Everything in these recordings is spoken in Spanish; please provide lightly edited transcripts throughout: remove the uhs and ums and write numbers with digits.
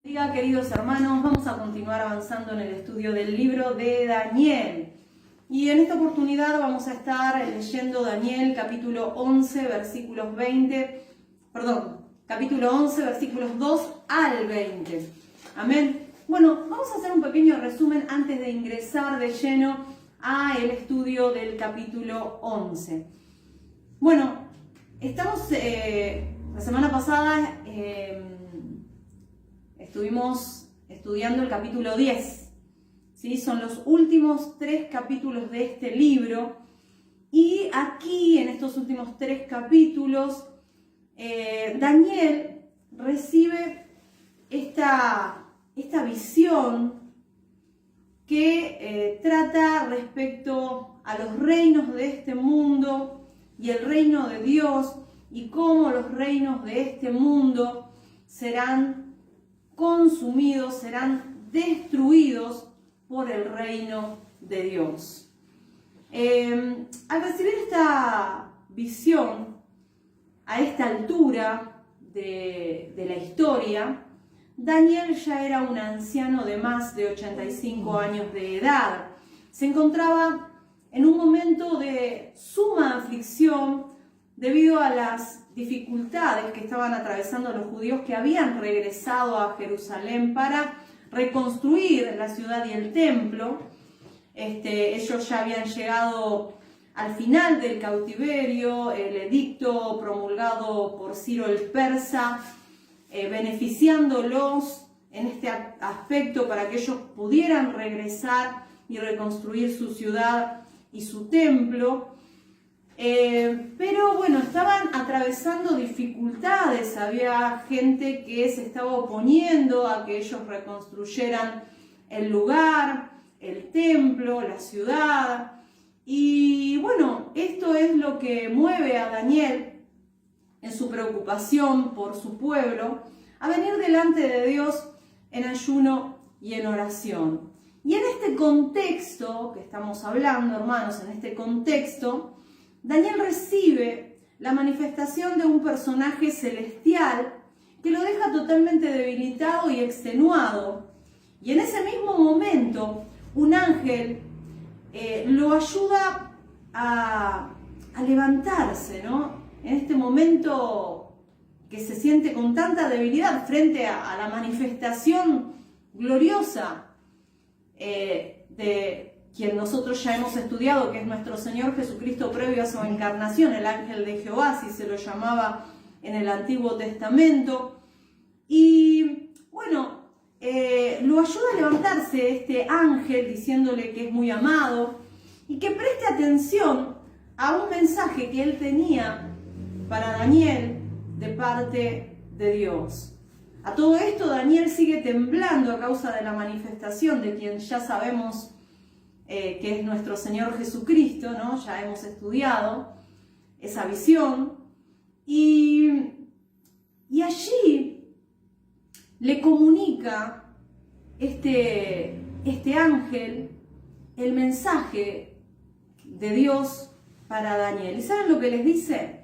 Diga, queridos hermanos, vamos a continuar avanzando en el estudio del libro de Daniel. Y en esta oportunidad vamos a estar leyendo Daniel capítulo 11, capítulo 11, versículos 2 al 20. Amén. Bueno, vamos a hacer un pequeño resumen antes de ingresar de lleno a el estudio del capítulo 11. Bueno, estamos, la semana pasada estuvimos estudiando el capítulo 10, ¿sí? Son los últimos 3 capítulos de este libro, y aquí en estos últimos 3 capítulos Daniel recibe esta visión que trata respecto a los reinos de este mundo y el reino de Dios, y cómo los reinos de este mundo serán consumidos, serán destruidos por el reino de Dios. Al recibir esta visión a esta altura de la historia, Daniel ya era un anciano de más de 85 años de edad. Se encontraba en un momento de suma aflicción debido a las dificultades que estaban atravesando los judíos que habían regresado a Jerusalén para reconstruir la ciudad y el templo. Ellos ya habían llegado al final del cautiverio, el edicto promulgado por Ciro el Persa, beneficiándolos en este aspecto para que ellos pudieran regresar y reconstruir su ciudad y su templo. Pero bueno, estaban atravesando dificultades, había gente que se estaba oponiendo a que ellos reconstruyeran el lugar, el templo, la ciudad. Y bueno, esto es lo que mueve a Daniel en su preocupación por su pueblo a venir delante de Dios en ayuno y en oración. Y en este contexto que estamos hablando, hermanos, en este contexto, Daniel recibe la manifestación de un personaje celestial que lo deja totalmente debilitado y extenuado. Y en ese mismo momento, un ángel lo ayuda a levantarse, ¿no? En este momento que se siente con tanta debilidad frente a la manifestación gloriosa de quien nosotros ya hemos estudiado, que es nuestro Señor Jesucristo previo a su encarnación, el ángel de Jehová, así se lo llamaba en el Antiguo Testamento. Y bueno, lo ayuda a levantarse este ángel diciéndole que es muy amado y que preste atención a un mensaje que él tenía para Daniel de parte de Dios. A todo esto, Daniel sigue temblando a causa de la manifestación de quien ya sabemos que es nuestro Señor Jesucristo, ¿no? Ya hemos estudiado esa visión. Y allí le comunica este ángel el mensaje de Dios para Daniel. ¿Y saben lo que les dice?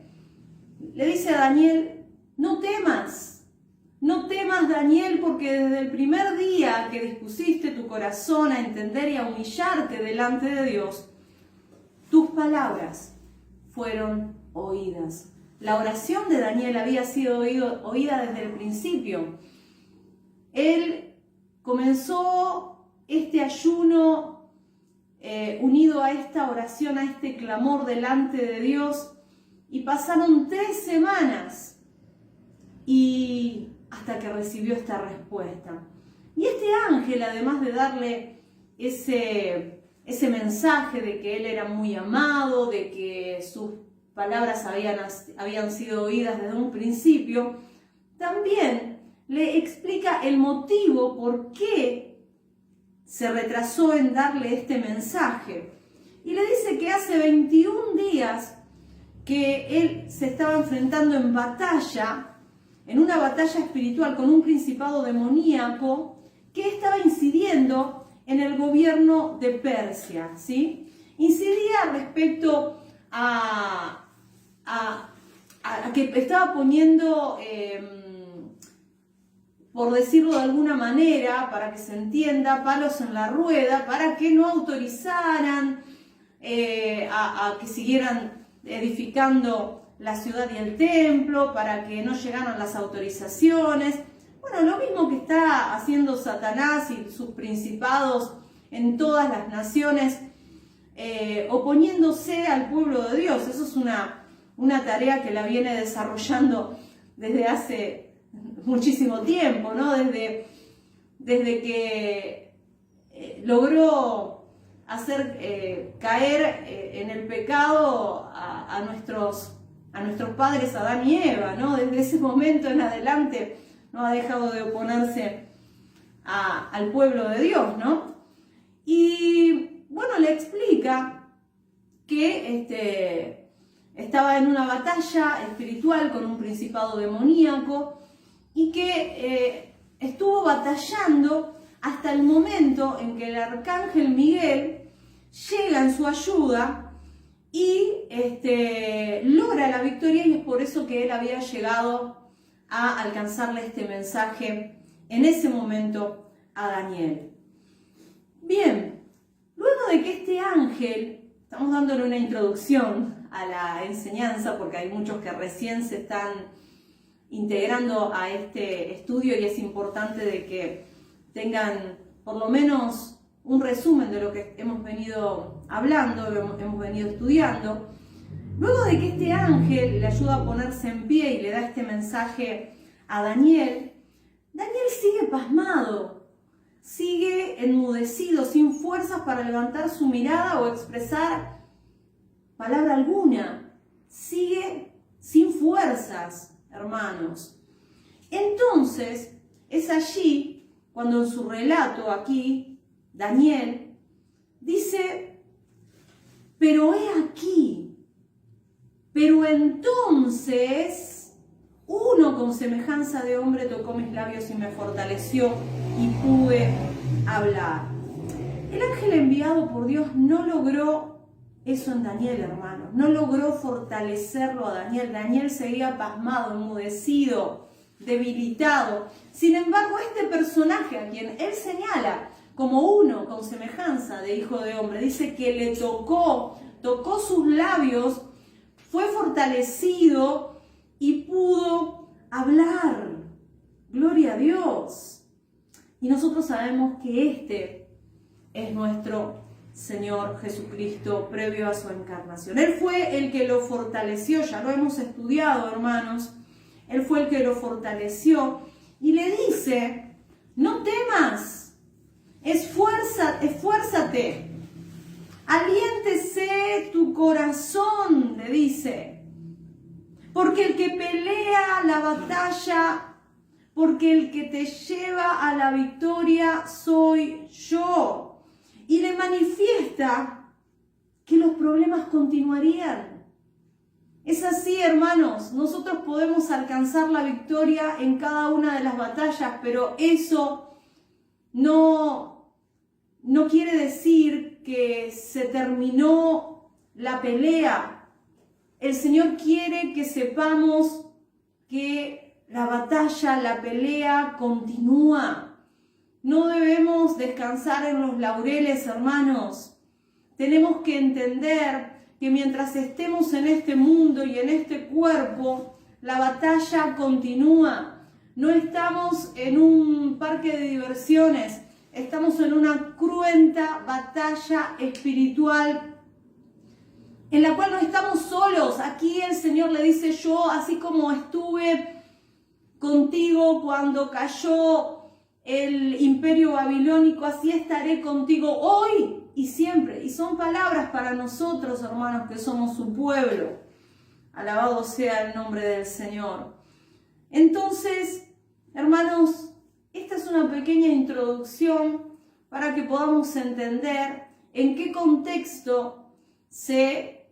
Le dice a Daniel: no temas. No temas, Daniel, porque desde el primer día que dispusiste tu corazón a entender y a humillarte delante de Dios, tus palabras fueron oídas. La oración de Daniel había sido oída desde el principio. Él comenzó este ayuno unido a esta oración, a este clamor delante de Dios, y pasaron 3 semanas y hasta que recibió esta respuesta. Y este ángel, además de darle ese mensaje de que él era muy amado, de que sus palabras habían sido oídas desde un principio, también le explica el motivo por qué se retrasó en darle este mensaje. Y le dice que hace 21 días que él se estaba enfrentando en batalla, en una batalla espiritual con un principado demoníaco que estaba incidiendo en el gobierno de Persia, ¿sí? Incidía respecto a que estaba poniendo por decirlo de alguna manera, para que se entienda, palos en la rueda, para que no autorizaran a que siguieran edificando la ciudad y el templo, para que no llegaran las autorizaciones. Bueno, lo mismo que está haciendo Satanás y sus principados en todas las naciones, oponiéndose al pueblo de Dios. Eso es una tarea que la viene desarrollando desde hace muchísimo tiempo, ¿no? Desde que logró hacer caer en el pecado a nuestros padres Adán y Eva, ¿no? Desde ese momento en adelante no ha dejado de oponerse al pueblo de Dios, ¿no? Y bueno, le explica que estaba en una batalla espiritual con un principado demoníaco y que estuvo batallando hasta el momento en que el arcángel Miguel llega en su ayuda y logra la victoria, y es por eso que él había llegado a alcanzarle este mensaje en ese momento a Daniel. Bien, luego de que este ángel, estamos dándole una introducción a la enseñanza porque hay muchos que recién se están integrando a este estudio y es importante de que tengan por lo menos un resumen de lo que hemos venido hablando, lo hemos venido estudiando. Luego de que este ángel le ayuda a ponerse en pie y le da este mensaje a Daniel, Daniel sigue pasmado, sigue enmudecido, sin fuerzas para levantar su mirada o expresar palabra alguna. Sigue sin fuerzas, hermanos. Entonces, es allí cuando en su relato aquí, Daniel dice: pero he aquí, pero entonces uno con semejanza de hombre tocó mis labios y me fortaleció y pude hablar. El ángel enviado por Dios no logró eso en Daniel, hermanos. No logró fortalecerlo a Daniel. Daniel seguía pasmado, enmudecido, debilitado. Sin embargo, este personaje a quien él señala como uno con semejanza de hijo de hombre, dice que le tocó sus labios, fue fortalecido y pudo hablar. Gloria a Dios. Y nosotros sabemos que este es nuestro Señor Jesucristo previo a su encarnación. Él fue el que lo fortaleció, ya lo hemos estudiado, hermanos. Él fue el que lo fortaleció y le dice: no temas, esfuérzate, aliéntese tu corazón, le dice, porque el que pelea la batalla, porque el que te lleva a la victoria soy yo. Y le manifiesta que los problemas continuarían. Es así, hermanos, nosotros podemos alcanzar la victoria en cada una de las batallas, pero eso no quiere decir que se terminó la pelea. El Señor quiere que sepamos que la batalla, la pelea continúa. No debemos descansar en los laureles, hermanos. Tenemos que entender que mientras estemos en este mundo y en este cuerpo, la batalla continúa. No estamos en un parque de diversiones, estamos en una cruenta batalla espiritual en la cual no estamos solos. Aquí el Señor le dice: yo, así como estuve contigo cuando cayó el imperio babilónico, así estaré contigo hoy y siempre. Y son palabras para nosotros, hermanos, que somos su pueblo. Alabado sea el nombre del Señor. Entonces, hermanos, esta es una pequeña introducción para que podamos entender en qué contexto se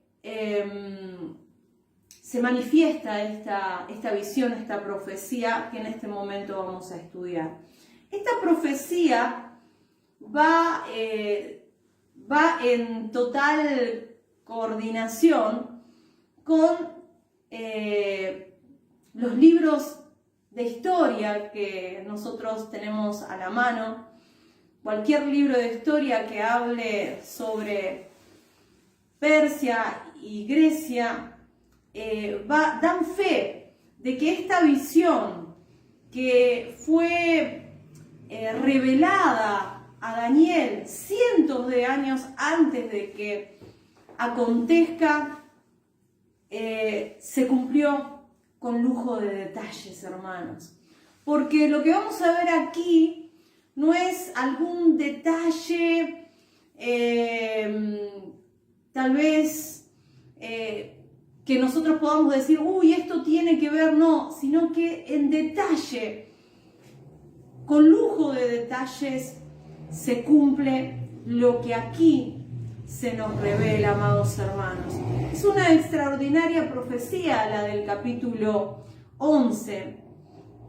manifiesta esta visión, esta profecía que en este momento vamos a estudiar. Esta profecía va en total coordinación con los libros de historia que nosotros tenemos a la mano, cualquier libro de historia que hable sobre Persia y Grecia, dan fe de que esta visión que fue revelada a Daniel cientos de años antes de que acontezca, se cumplió con lujo de detalles, hermanos. Porque lo que vamos a ver aquí no es algún detalle, tal vez, que nosotros podamos decir, uy, esto tiene que ver, no, sino que en detalle, con lujo de detalles, se cumple lo que aquí se nos revela, amados hermanos. Es una extraordinaria profecía la del capítulo 11,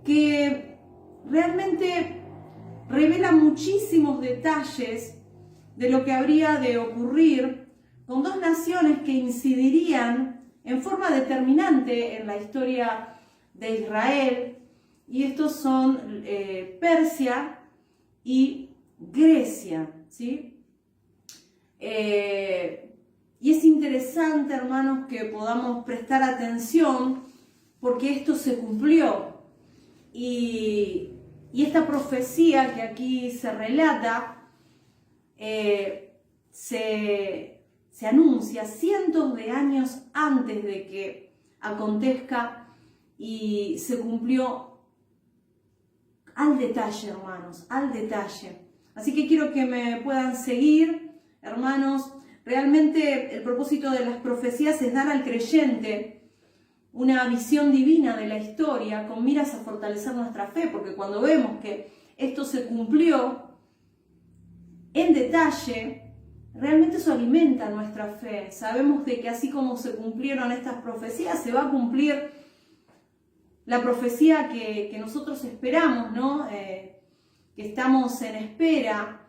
que realmente revela muchísimos detalles de lo que habría de ocurrir con dos naciones que incidirían en forma determinante en la historia de Israel, y estos son Persia y Grecia, ¿sí? Y es interesante, hermanos, que podamos prestar atención porque esto se cumplió. Y esta profecía que aquí se relata se anuncia cientos de años antes de que acontezca y se cumplió al detalle, hermanos, al detalle. Así que quiero que me puedan seguir, hermanos. Realmente el propósito de las profecías es dar al creyente una visión divina de la historia con miras a fortalecer nuestra fe, porque cuando vemos que esto se cumplió en detalle, realmente eso alimenta nuestra fe. Sabemos de que así como se cumplieron estas profecías, se va a cumplir la profecía que nosotros esperamos, ¿no? Que estamos en espera,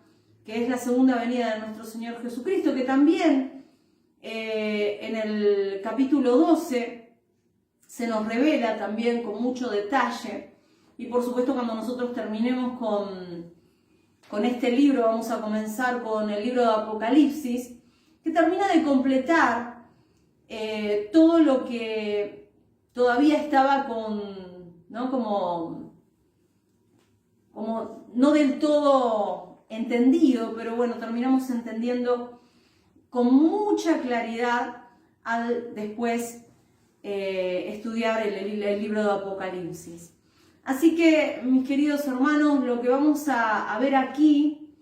que es la segunda venida de nuestro Señor Jesucristo, que también en el capítulo 12 se nos revela también con mucho detalle. Y por supuesto, cuando nosotros terminemos con este libro, vamos a comenzar con el libro de Apocalipsis, que termina de completar todo lo que todavía estaba ¿no? como no del todo entendido, pero bueno, terminamos entendiendo con mucha claridad al después estudiar el libro de Apocalipsis. Así que, mis queridos hermanos, lo que vamos a ver aquí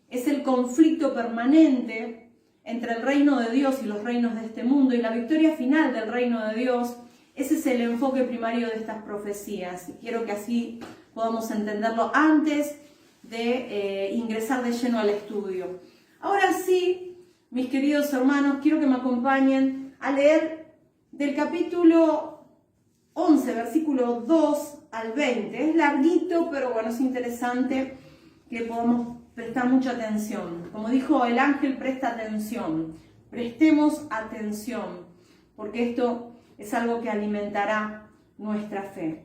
es el conflicto permanente entre el reino de Dios y los reinos de este mundo, y la victoria final del reino de Dios. Ese es el enfoque primario de estas profecías, y quiero que así podamos entenderlo antes de ingresar de lleno al estudio. Ahora sí, mis queridos hermanos, quiero que me acompañen a leer del capítulo 11, versículo 2 al 20. Es larguito, pero bueno, es interesante que podamos prestar mucha atención. Como dijo el ángel, presta atención. Prestemos atención, porque esto es algo que alimentará nuestra fe.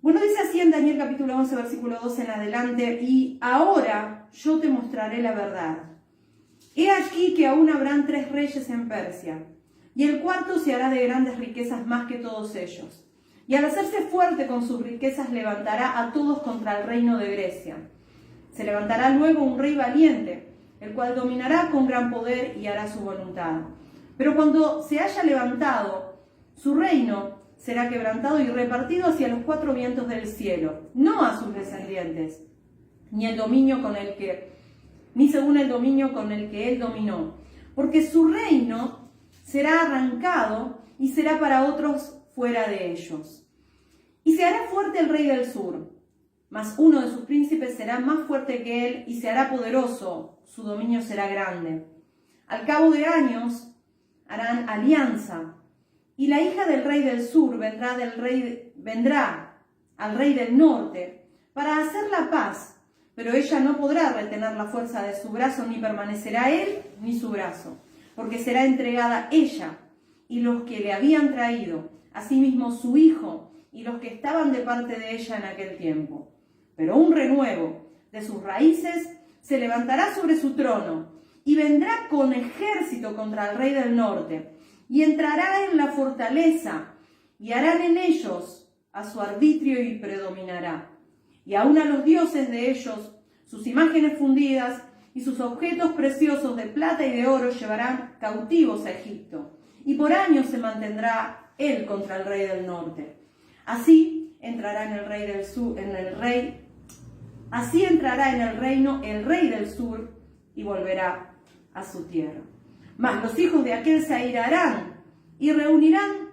Bueno, dice así en Daniel capítulo 11, versículo 2 en adelante: y ahora yo te mostraré la verdad. He aquí que aún habrán 3 reyes en Persia, y el cuarto se hará de grandes riquezas más que todos ellos. Y al hacerse fuerte con sus riquezas levantará a todos contra el reino de Grecia. Se levantará luego un rey valiente, el cual dominará con gran poder y hará su voluntad. Pero cuando se haya levantado, su reino será quebrantado y repartido hacia los 4 vientos del cielo, no a sus descendientes, ni según el dominio con el que él dominó, porque su reino será arrancado y será para otros fuera de ellos. Y se hará fuerte el rey del sur, mas uno de sus príncipes será más fuerte que él y se hará poderoso, su dominio será grande. Al cabo de años harán alianza, y la hija del rey del sur vendrá al rey del norte para hacer la paz, pero ella no podrá retener la fuerza de su brazo, ni permanecerá él ni su brazo, porque será entregada ella y los que le habían traído, asimismo su hijo y los que estaban de parte de ella en aquel tiempo. Pero un renuevo de sus raíces se levantará sobre su trono y vendrá con ejército contra el rey del norte y entrará en la fortaleza y harán en ellos a su arbitrio y predominará. Y aun a los dioses de ellos, sus imágenes fundidas y sus objetos preciosos de plata y de oro llevarán cautivos a Egipto. Y por años se mantendrá él contra el rey del norte. Así entrará en el rey del sur, así entrará en el reino el rey del sur y volverá a su tierra. Mas los hijos de aquel se airarán y reunirán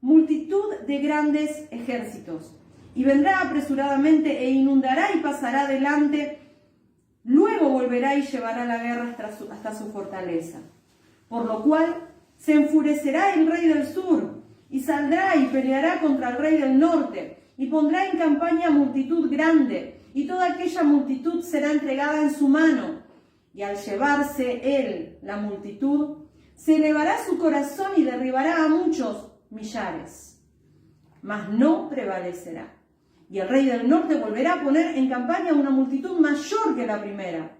multitud de grandes ejércitos. Y vendrá apresuradamente e inundará y pasará delante. Luego volverá y llevará la guerra hasta su fortaleza. Por lo cual se enfurecerá el rey del sur y saldrá y peleará contra el rey del norte y pondrá en campaña multitud grande y toda aquella multitud será entregada en su mano. Y al llevarse él la multitud, se elevará su corazón y derribará a muchos millares, mas no prevalecerá. Y el rey del norte volverá a poner en campaña una multitud mayor que la primera.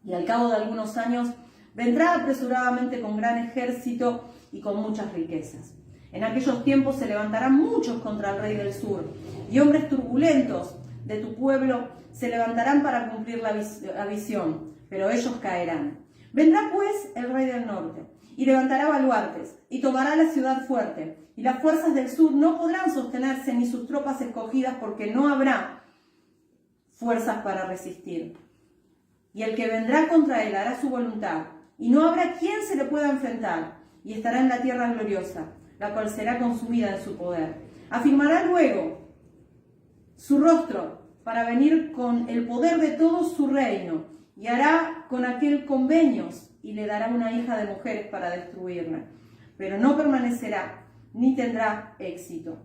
Y al cabo de algunos años vendrá apresuradamente con gran ejército y con muchas riquezas. En aquellos tiempos se levantarán muchos contra el rey del sur, y hombres turbulentos de tu pueblo se levantarán para cumplir la visión, pero ellos caerán. Vendrá pues el rey del norte, y levantará baluartes, y tomará la ciudad fuerte, y las fuerzas del sur no podrán sostenerse ni sus tropas escogidas, porque no habrá fuerzas para resistir. Y el que vendrá contra él hará su voluntad, y no habrá quien se le pueda enfrentar, y estará en la tierra gloriosa, la cual será consumida en su poder. Afirmará luego su rostro para venir con el poder de todo su reino, y hará con aquel convenios, y le dará una hija de mujeres para destruirla. Pero no permanecerá, ni tendrá éxito.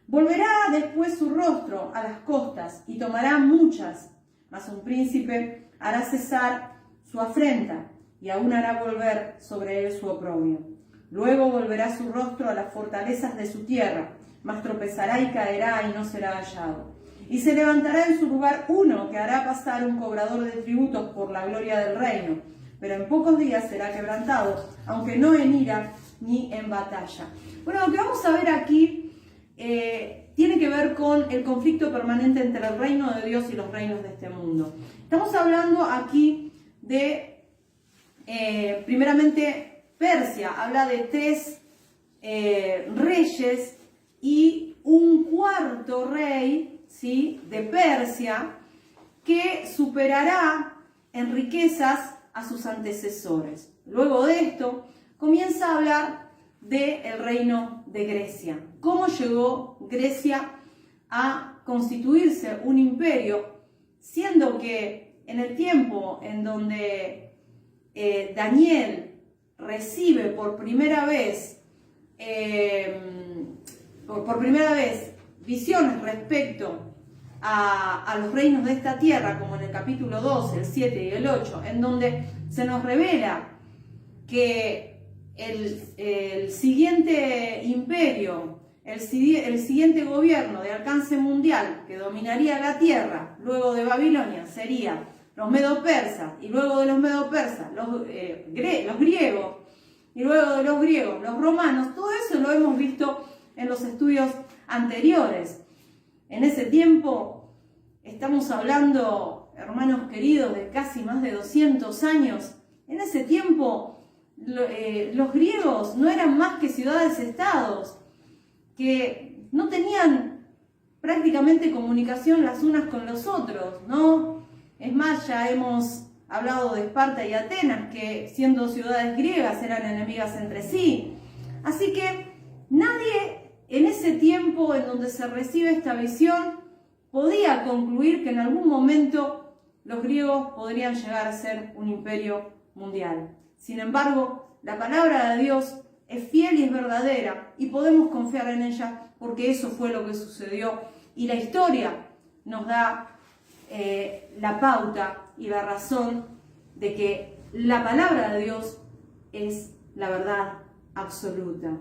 Volverá después su rostro a las costas, y tomará muchas, mas un príncipe hará cesar su afrenta, y aún hará volver sobre él su oprobio. Luego volverá su rostro a las fortalezas de su tierra, mas tropezará y caerá y no será hallado. Y se levantará en su lugar uno que hará pasar un cobrador de tributos por la gloria del reino, pero en pocos días será quebrantado, aunque no en ira ni en batalla. Bueno, lo que vamos a ver aquí tiene que ver con el conflicto permanente entre el reino de Dios y los reinos de este mundo. Estamos hablando aquí de, primeramente, Persia. Habla de 3 reyes y un cuarto rey, ¿sí?, de Persia, que superará en riquezas a sus antecesores. Luego de esto, comienza a hablar del reino de Grecia. Cómo llegó Grecia a constituirse un imperio, siendo que en el tiempo en donde Daniel recibe por primera vez visiones respecto a los reinos de esta tierra, como en el capítulo 2, el 7 y el 8, en donde se nos revela que el siguiente imperio, el siguiente gobierno de alcance mundial que dominaría la tierra luego de Babilonia sería los medo-persas, y luego de los medo-persas los griegos, y luego de los griegos los romanos. Todo eso lo hemos visto en los estudios anteriores. En ese tiempo estamos hablando, hermanos queridos, de casi más de 200 años. En ese tiempo los griegos no eran más que ciudades-estados que no tenían prácticamente comunicación las unas con los otros, ¿no? Es más, ya hemos hablado de Esparta y Atenas, que siendo ciudades griegas eran enemigas entre sí. Así que nadie en ese tiempo en donde se recibe esta visión podía concluir que en algún momento los griegos podrían llegar a ser un imperio mundial. Sin embargo, la palabra de Dios es fiel y es verdadera, y podemos confiar en ella porque eso fue lo que sucedió, y la historia nos da la pauta y la razón de que la palabra de Dios es la verdad absoluta.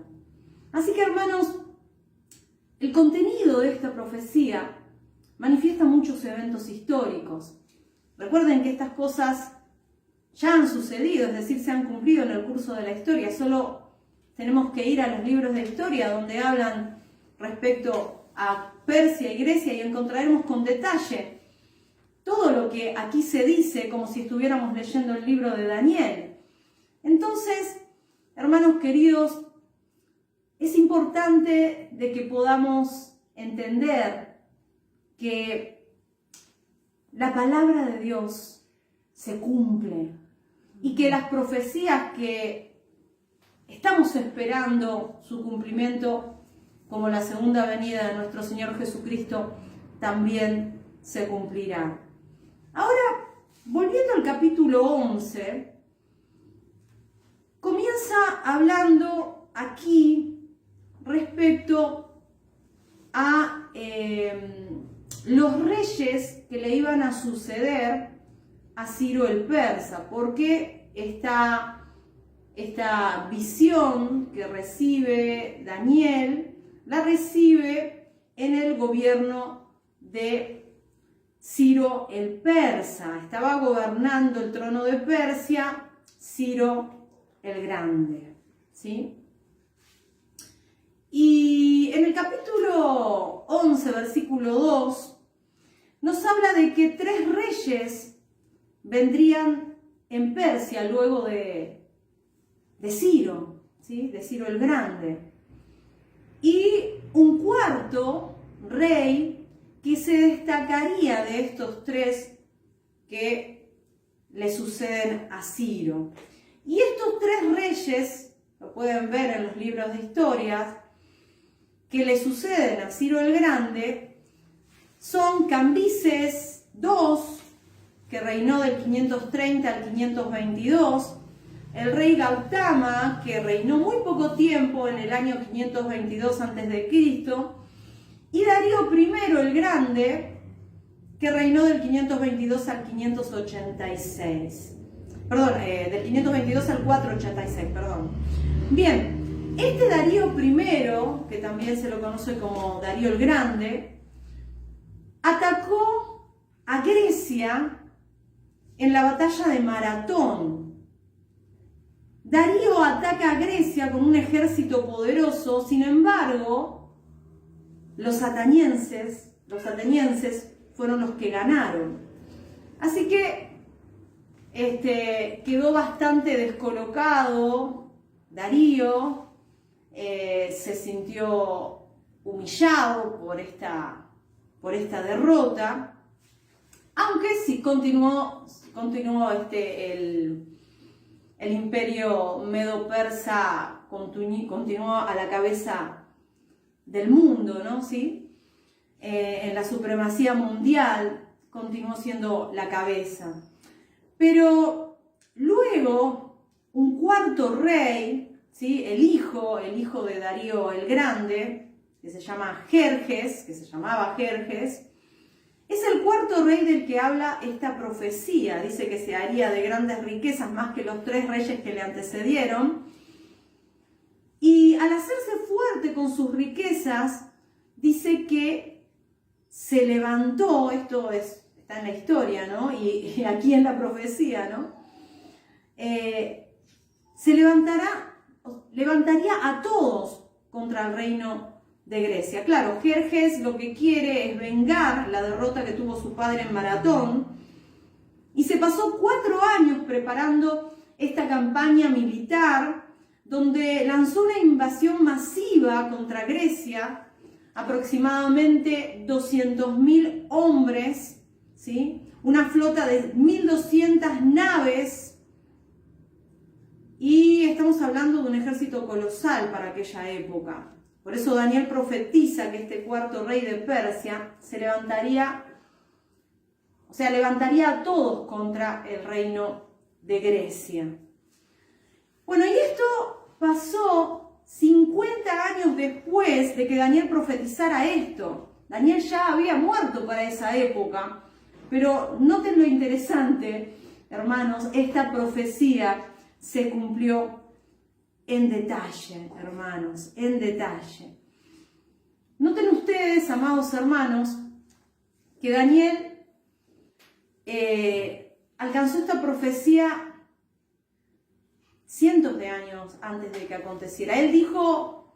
Así que, hermanos, el contenido de esta profecía manifiesta muchos eventos históricos. Recuerden que estas cosas ya han sucedido, es decir, se han cumplido en el curso de la historia. Solo tenemos que ir a los libros de historia donde hablan respecto a Persia y Grecia y encontraremos con detalle todo lo que aquí se dice como si estuviéramos leyendo el libro de Daniel. Entonces, hermanos queridos, es importante de que podamos entender que la palabra de Dios se cumple y que las profecías que estamos esperando su cumplimiento, como la segunda venida de nuestro Señor Jesucristo, también se cumplirá. Ahora, volviendo al capítulo 11, comienza hablando aquí respecto a los reyes que le iban a suceder a Ciro el persa, porque esta visión que recibe Daniel, la recibe en el gobierno de Ciro el persa. Estaba gobernando el trono de Persia Ciro el Grande, ¿sí? Y en el capítulo 11, versículo 2, nos habla de que 3 reyes vendrían en Persia luego de Ciro, ¿sí? De Ciro el Grande. Y un cuarto rey que se destacaría de estos 3 que le suceden a Ciro. Y estos 3 reyes, lo pueden ver en los libros de historias, que le suceden a Ciro el Grande, son Cambises II, que reinó del 530 al 522, el rey Gautama, que reinó muy poco tiempo, en el año 522 a.C., y Darío I el Grande, que reinó del 522 al 586. Perdón, del 522 al 486, perdón. Bien, este Darío I, que también se lo conoce como Darío el Grande, atacó a Grecia en la batalla de Maratón. Darío ataca a Grecia con un ejército poderoso, sin embargo, los atenienses fueron los que ganaron. Así que quedó bastante descolocado Darío, se sintió humillado por esta derrota, aunque sí continuó el imperio medo-persa continuó a la cabeza del mundo, ¿no? ¿Sí? En la supremacía mundial continuó siendo la cabeza. Pero luego un cuarto rey, ¿sí? el hijo de Darío el Grande, que se llamaba Jerjes, es el cuarto rey del que habla esta profecía. Dice que se haría de grandes riquezas más que los 3 reyes que le antecedieron. Y al hacerse fuerte con sus riquezas, dice que se levantó, está en la historia, ¿no? Y aquí en la profecía, ¿no? Se levantaría a todos contra el reino de Grecia. Claro, Jerjes lo que quiere es vengar la derrota que tuvo su padre en Maratón, y se pasó 4 años preparando esta campaña militar, donde lanzó una invasión masiva contra Grecia, aproximadamente 200.000 hombres, ¿sí? Una flota de 1.200 naves, y estamos hablando de un ejército colosal para aquella época. Por eso Daniel profetiza que este cuarto rey de Persia levantaría a todos contra el reino de Grecia. Bueno, y esto pasó 50 años después de que Daniel profetizara esto. Daniel ya había muerto para esa época, pero noten lo interesante, hermanos, esta profecía se cumplió en detalle, hermanos, en detalle. Noten ustedes, amados hermanos, que Daniel alcanzó esta profecía cientos de años antes de que aconteciera. Él dijo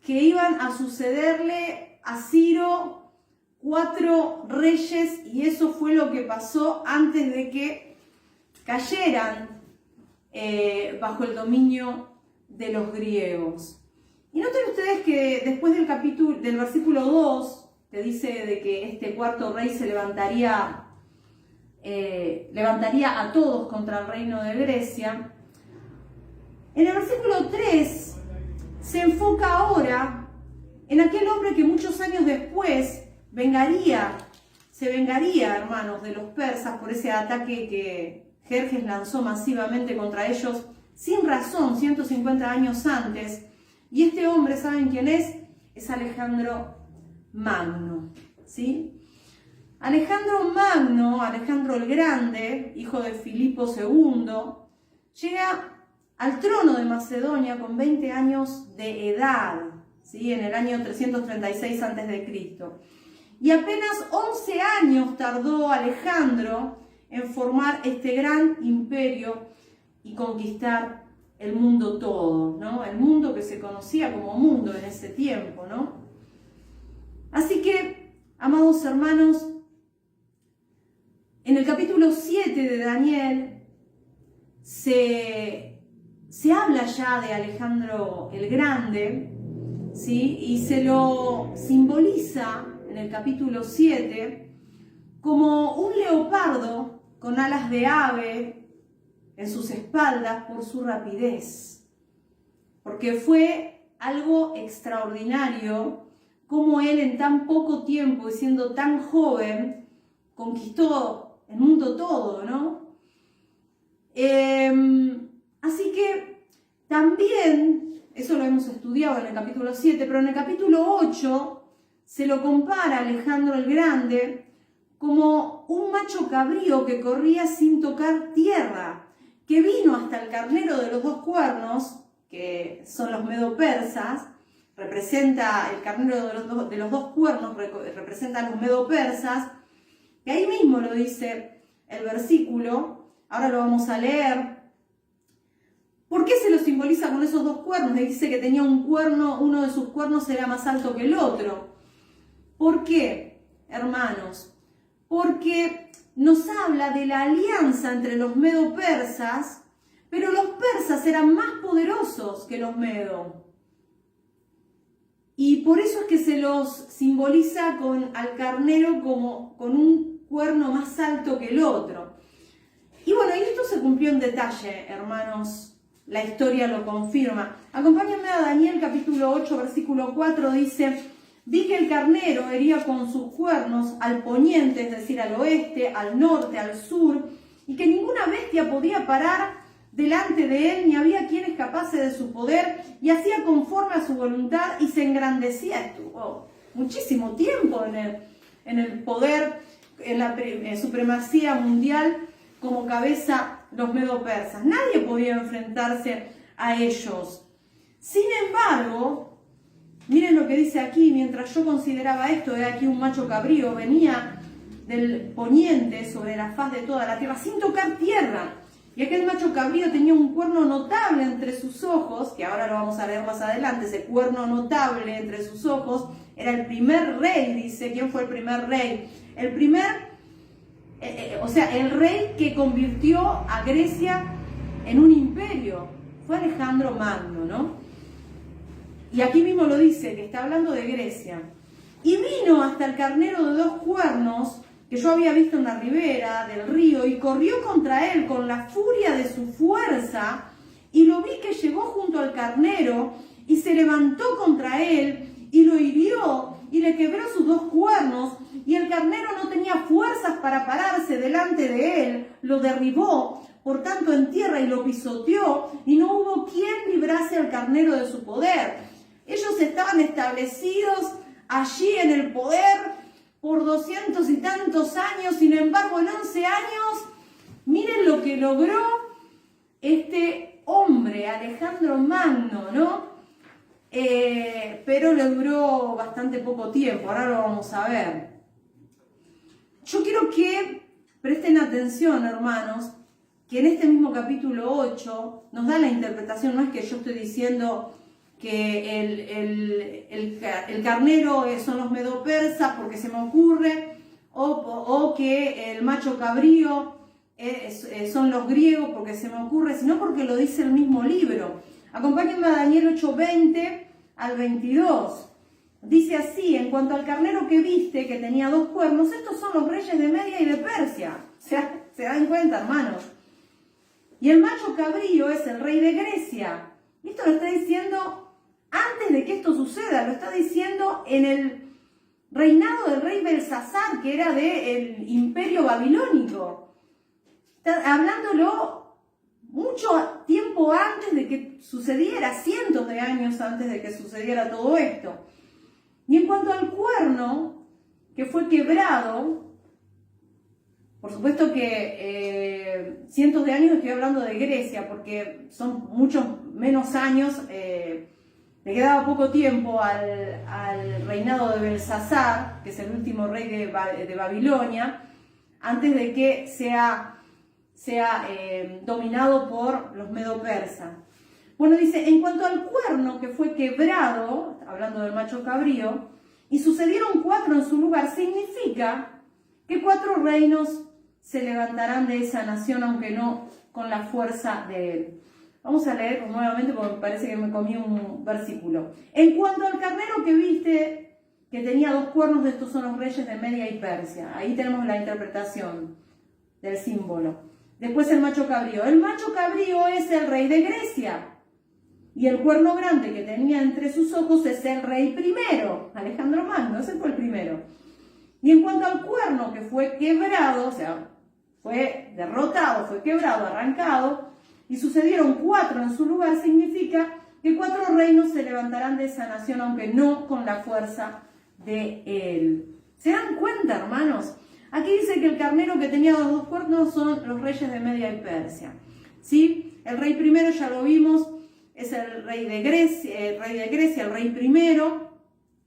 que iban a sucederle a Ciro 4 reyes y eso fue lo que pasó antes de que cayeran bajo el dominio de los griegos. Y noten ustedes que después del versículo 2, que dice de que este cuarto rey se levantaría a todos contra el reino de Grecia, en el versículo 3 se enfoca ahora en aquel hombre que muchos años después se vengaría, hermanos, de los persas por ese ataque que Jerjes lanzó masivamente contra ellos sin razón 150 años antes. Y este hombre, ¿saben quién es? Es Alejandro Magno, ¿sí? Alejandro Magno, Alejandro el Grande, hijo de Filipo II, llega al trono de Macedonia con 20 años de edad, ¿sí? En el año 336 a.C. Y apenas 11 años tardó Alejandro en formar este gran imperio y conquistar el mundo todo, ¿no? El mundo que se conocía como mundo en ese tiempo, ¿no? Así que, amados hermanos, en el capítulo 7 de Daniel se habla ya de Alejandro el Grande, ¿sí? Y se lo simboliza en el capítulo 7 como un leopardo con alas de ave en sus espaldas por su rapidez, porque fue algo extraordinario como él en tan poco tiempo y siendo tan joven conquistó el mundo todo, ¿no? Así que también, eso lo hemos estudiado en el capítulo 7, pero en el capítulo 8 se lo compara a Alejandro el Grande como un macho cabrío que corría sin tocar tierra, que vino hasta el carnero de los 2 cuernos, que son los medo-persas, representa el carnero de los 2 cuernos, representa a los medo-persas, y ahí mismo lo dice el versículo, ahora lo vamos a leer. ¿Por qué se lo simboliza con esos 2 cuernos? Le dice que tenía un cuerno, uno de sus cuernos era más alto que el otro. ¿Por qué, hermanos? Porque nos habla de la alianza entre los medo-persas, pero los persas eran más poderosos que los medo. Y por eso es que se los simboliza al carnero como con un cuerno más alto que el otro. Y bueno, y esto se cumplió en detalle, hermanos. La historia lo confirma. Acompáñenme a Daniel capítulo 8, versículo 4, dice: vi que el carnero hería con sus cuernos al poniente, es decir, al oeste, al norte, al sur, y que ninguna bestia podía parar delante de él, ni había quien escapase de su poder, y hacía conforme a su voluntad y se engrandecía. Estuvo muchísimo tiempo en el poder, en la supremacía mundial como cabeza los medo-persas. Nadie podía enfrentarse a ellos. Sin embargo, miren lo que dice aquí: mientras yo consideraba esto, he aquí un macho cabrío venía del poniente sobre la faz de toda la tierra sin tocar tierra. Y aquel macho cabrío tenía un cuerno notable entre sus ojos, que ahora lo vamos a leer más adelante. Ese cuerno notable entre sus ojos era el primer rey, dice. ¿Quién fue el primer rey? El rey que convirtió a Grecia en un imperio fue Alejandro Magno, ¿no? Y aquí mismo lo dice, que está hablando de Grecia. Y vino hasta el carnero de 2 cuernos, que yo había visto en la ribera del río, y corrió contra él con la furia de su fuerza, y lo vi que llegó junto al carnero, y se levantó contra él, y lo hirió, y le quebró sus 2 cuernos, y el carnero no tenía fuerzas para pararse delante de él, lo derribó, por tanto, en tierra, y lo pisoteó, y no hubo quien librase al carnero de su poder. Ellos estaban establecidos allí en el poder por 200 y tantos años. Sin embargo, en 11 años, miren lo que logró este hombre, Alejandro Magno, ¿no? pero le duró bastante poco tiempo, ahora lo vamos a ver. Yo quiero que presten atención, hermanos, que en este mismo capítulo 8 nos da la interpretación, no es que yo estoy diciendo que el carnero son los medo-persas porque se me ocurre, o que el macho cabrío son los griegos porque se me ocurre, sino porque lo dice el mismo libro. Acompáñenme a Daniel 8:20 al 22. Dice así: en cuanto al carnero que viste, que tenía 2 cuernos, estos son los reyes de Media y de Persia. ¿Se dan cuenta, hermanos? Y el macho cabrío es el rey de Grecia. Y esto lo está diciendo antes de que esto suceda, lo está diciendo en el reinado del rey Belsasar, que era del imperio babilónico. Está hablándolo mucho tiempo antes de que sucediera, cientos de años antes de que sucediera todo esto. Y en cuanto al cuerno que fue quebrado, por supuesto que cientos de años, estoy hablando de Grecia, porque son muchos menos años, le quedaba poco tiempo al reinado de Belsasar, que es el último rey de Babilonia, antes de que sea dominado por los medo-persas. Bueno, dice, en cuanto al cuerno que fue quebrado, hablando del macho cabrío, y sucedieron 4 en su lugar, significa que 4 reinos se levantarán de esa nación, aunque no con la fuerza de él. Vamos a leer nuevamente porque me parece que me comí un versículo. En cuanto al carnero que viste, que tenía 2 cuernos, de estos son los reyes de Media y Persia. Ahí tenemos la interpretación del símbolo. Después el macho cabrío. El macho cabrío es el rey de Grecia. Y el cuerno grande que tenía entre sus ojos es el rey primero, Alejandro Magno, ese fue el primero. Y en cuanto al cuerno que fue quebrado, o sea, fue derrotado, fue quebrado, arrancado, y sucedieron 4 en su lugar, significa que 4 reinos se levantarán de esa nación, aunque no con la fuerza de él. ¿Se dan cuenta, hermanos? Aquí dice que el carnero que tenía los 2 cuernos son los reyes de Media y Persia. ¿Sí? El rey primero ya lo vimos, es el rey de Grecia, el rey primero,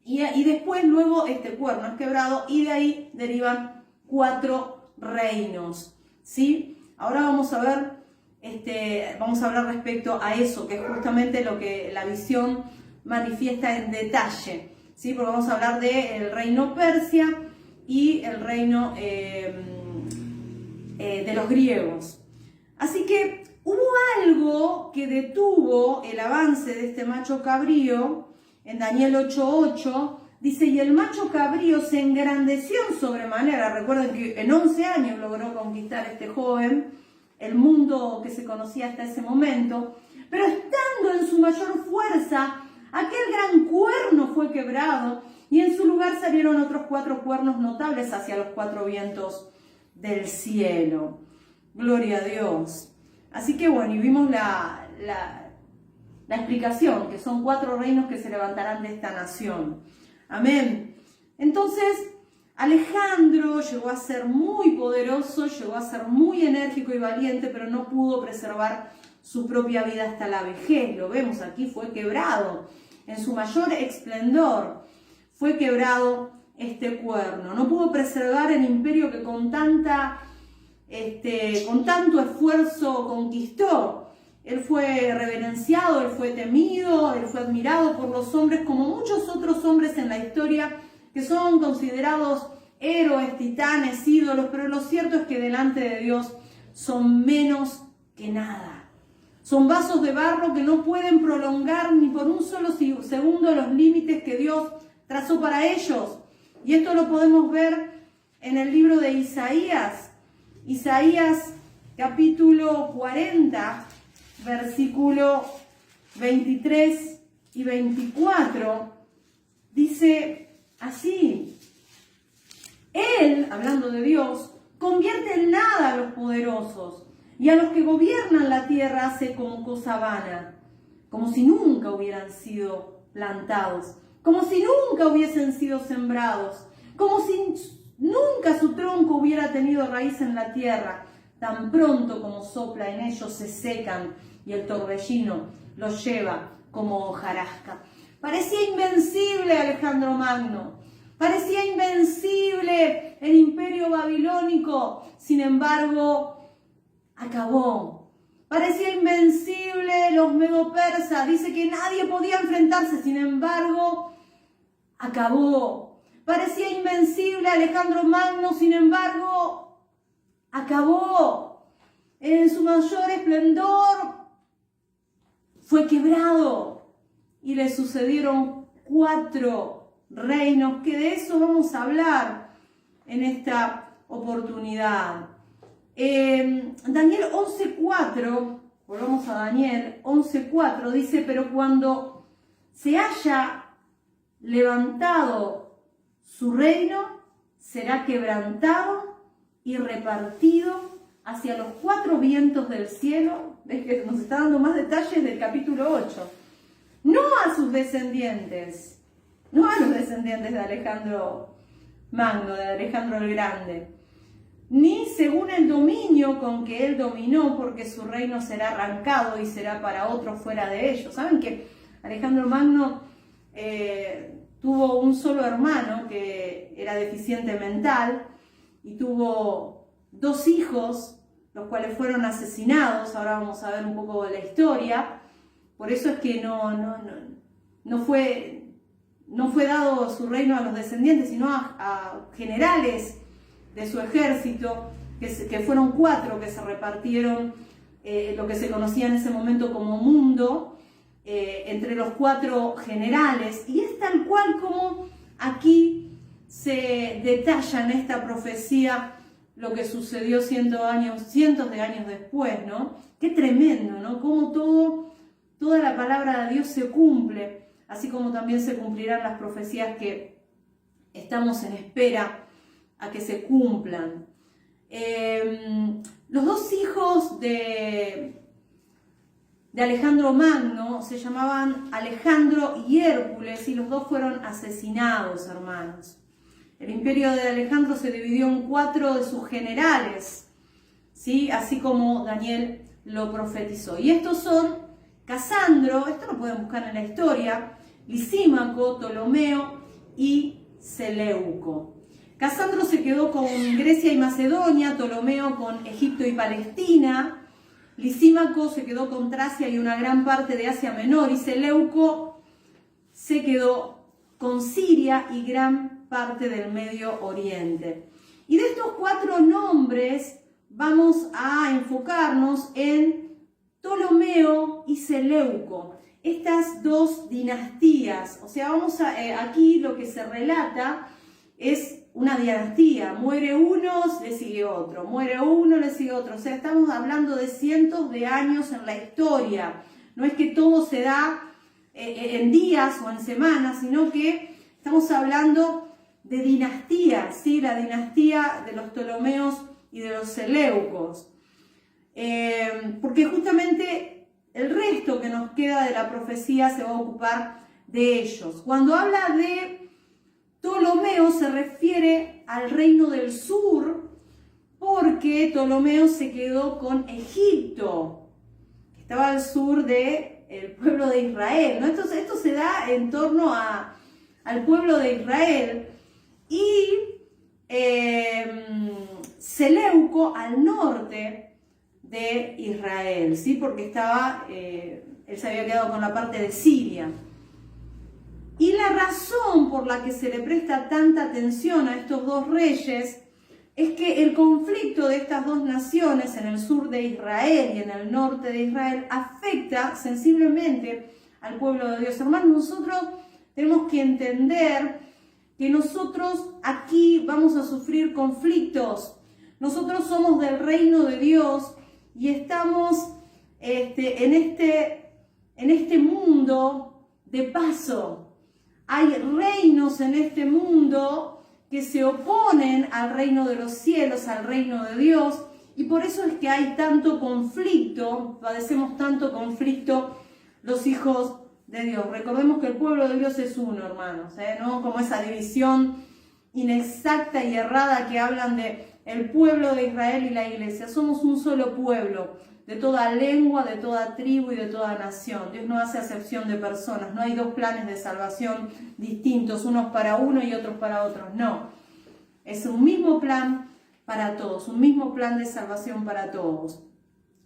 y después luego este cuerno es quebrado, y de ahí derivan 4 reinos. ¿Sí? Ahora vamos a ver, vamos a hablar respecto a eso, que es justamente lo que la visión manifiesta en detalle. ¿Sí? Porque vamos a hablar del reino Persia y el reino de los griegos. Así que hubo algo que detuvo el avance de este macho cabrío. En Daniel 8:8 dice, y el macho cabrío se engrandeció en sobremanera. Recuerden que en 11 años logró conquistar este joven el mundo que se conocía hasta ese momento, pero estando en su mayor fuerza, aquel gran cuerno fue quebrado, y en su lugar salieron otros 4 cuernos notables hacia los 4 vientos del cielo. Gloria a Dios. Así que bueno, y vimos la explicación, que son 4 reinos que se levantarán de esta nación. Amén. Entonces, Alejandro llegó a ser muy poderoso, llegó a ser muy enérgico y valiente, pero no pudo preservar su propia vida hasta la vejez. Lo vemos aquí, fue quebrado. En su mayor esplendor fue quebrado este cuerno. No pudo preservar el imperio que con tanto esfuerzo conquistó. Él fue reverenciado, él fue temido, él fue admirado por los hombres, como muchos otros hombres en la historia que son considerados héroes, titanes, ídolos, pero lo cierto es que delante de Dios son menos que nada. Son vasos de barro que no pueden prolongar ni por un solo segundo los límites que Dios trazó para ellos. Y esto lo podemos ver en el libro de Isaías. Isaías capítulo 40, versículo 23 y 24, dice así: Él, hablando de Dios, convierte en nada a los poderosos, y a los que gobiernan la tierra hace como cosa vana, como si nunca hubieran sido plantados, como si nunca hubiesen sido sembrados, como si nunca su tronco hubiera tenido raíz en la tierra. Tan pronto como sopla en ellos se secan, y el torbellino los lleva como hojarasca. Parecía invencible Alejandro Magno. Parecía invencible el imperio babilónico. Sin embargo, acabó. Parecía invencible los medo-persas. Dice que nadie podía enfrentarse. Sin embargo, acabó. Parecía invencible Alejandro Magno. Sin embargo, acabó. En su mayor esplendor fue quebrado. Y le sucedieron 4 reinos, que de eso vamos a hablar en esta oportunidad. Daniel 11:4, volvamos a Daniel 11:4, dice: pero cuando se haya levantado su reino, será quebrantado y repartido hacia los 4 vientos del cielo. ¿Ves que nos está dando más detalles del capítulo 8? No a sus descendientes, no a los descendientes de Alejandro Magno, de Alejandro el Grande, ni según el dominio con que él dominó, porque su reino será arrancado y será para otros fuera de ellos. ¿Saben que Alejandro Magno tuvo un solo hermano que era deficiente mental y tuvo 2 hijos, los cuales fueron asesinados? Ahora vamos a ver un poco de la historia. Por eso es que no fue dado su reino a los descendientes, sino a generales de su ejército, que fueron 4 que se repartieron lo que se conocía en ese momento como mundo, entre los 4 generales. Y es tal cual como aquí se detalla en esta profecía lo que sucedió cientos de años después, ¿no? Qué tremendo, ¿no? Cómo toda la palabra de Dios se cumple, así como también se cumplirán las profecías que estamos en espera a que se cumplan. Los 2 hijos de Alejandro Magno se llamaban Alejandro y Hércules, y los 2 fueron asesinados, hermanos. El imperio de Alejandro se dividió en 4 de sus generales, ¿sí? Así como Daniel lo profetizó. Y estos son Casandro, esto lo pueden buscar en la historia, Lisímaco, Ptolomeo y Seleuco. Casandro se quedó con Grecia y Macedonia, Ptolomeo con Egipto y Palestina, Lisímaco se quedó con Tracia y una gran parte de Asia Menor, y Seleuco se quedó con Siria y gran parte del Medio Oriente. Y de estos 4 nombres vamos a enfocarnos en Ptolomeo y Seleuco, estas 2 dinastías. O sea, aquí lo que se relata es una dinastía. Muere uno, le sigue otro, muere uno, le sigue otro. O sea, estamos hablando de cientos de años en la historia. No es que todo se da en días o en semanas, sino que estamos hablando de dinastías, ¿sí? La dinastía de los Ptolomeos y de los Seleucos. Porque justamente el resto que nos queda de la profecía se va a ocupar de ellos. Cuando habla de Ptolomeo se refiere al reino del sur, porque Ptolomeo se quedó con Egipto, que estaba al sur del pueblo de Israel, ¿no? Esto se da en torno al pueblo de Israel, y Seleuco al norte de Israel, ¿sí? Porque él se había quedado con la parte de Siria. Y la razón por la que se le presta tanta atención a estos 2 reyes es que el conflicto de estas 2 naciones en el sur de Israel y en el norte de Israel afecta sensiblemente al pueblo de Dios. Hermanos, nosotros tenemos que entender que nosotros aquí vamos a sufrir conflictos. Nosotros somos del reino de Dios y estamos en este mundo de paso. Hay reinos en este mundo que se oponen al reino de los cielos, al reino de Dios, y por eso es que hay tanto conflicto, padecemos tanto conflicto los hijos de Dios. Recordemos que el pueblo de Dios es uno, hermanos, no como esa división inexacta y errada que hablan de el pueblo de Israel y la iglesia. Somos un solo pueblo, de toda lengua, de toda tribu y de toda nación. Dios no hace acepción de personas, no hay dos planes de salvación distintos, unos para uno y otros para otros, no. Es un mismo plan para todos, un mismo plan de salvación para todos.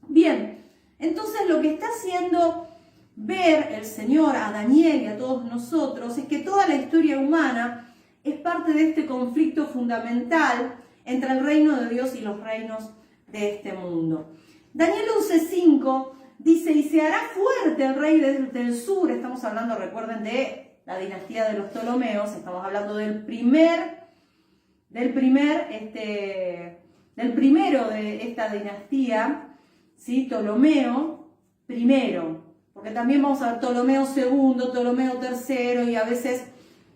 Bien, entonces lo que está haciendo ver el Señor a Daniel y a todos nosotros es que toda la historia humana es parte de este conflicto fundamental entre el reino de Dios y los reinos de este mundo. Daniel 11:5 dice, y se hará fuerte el rey del sur. Estamos hablando, recuerden, de la dinastía de los Ptolomeos. Estamos hablando del primero de esta dinastía, ¿sí? Ptolomeo primero, porque también vamos a ver Ptolomeo segundo, Ptolomeo tercero, y a veces,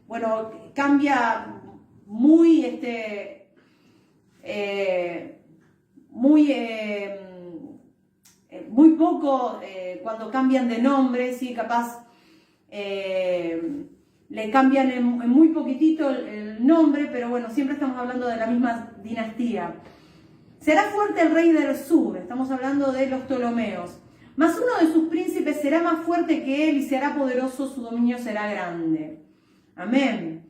bueno, cambia muy, muy poco cuando cambian de nombre, ¿sí? Capaz le cambian en muy poquitito el nombre, pero bueno, siempre estamos hablando de la misma dinastía. Será fuerte el rey del sur, estamos hablando de los Ptolomeos, mas uno de sus príncipes será más fuerte que él y se hará poderoso, su dominio será grande. Amén.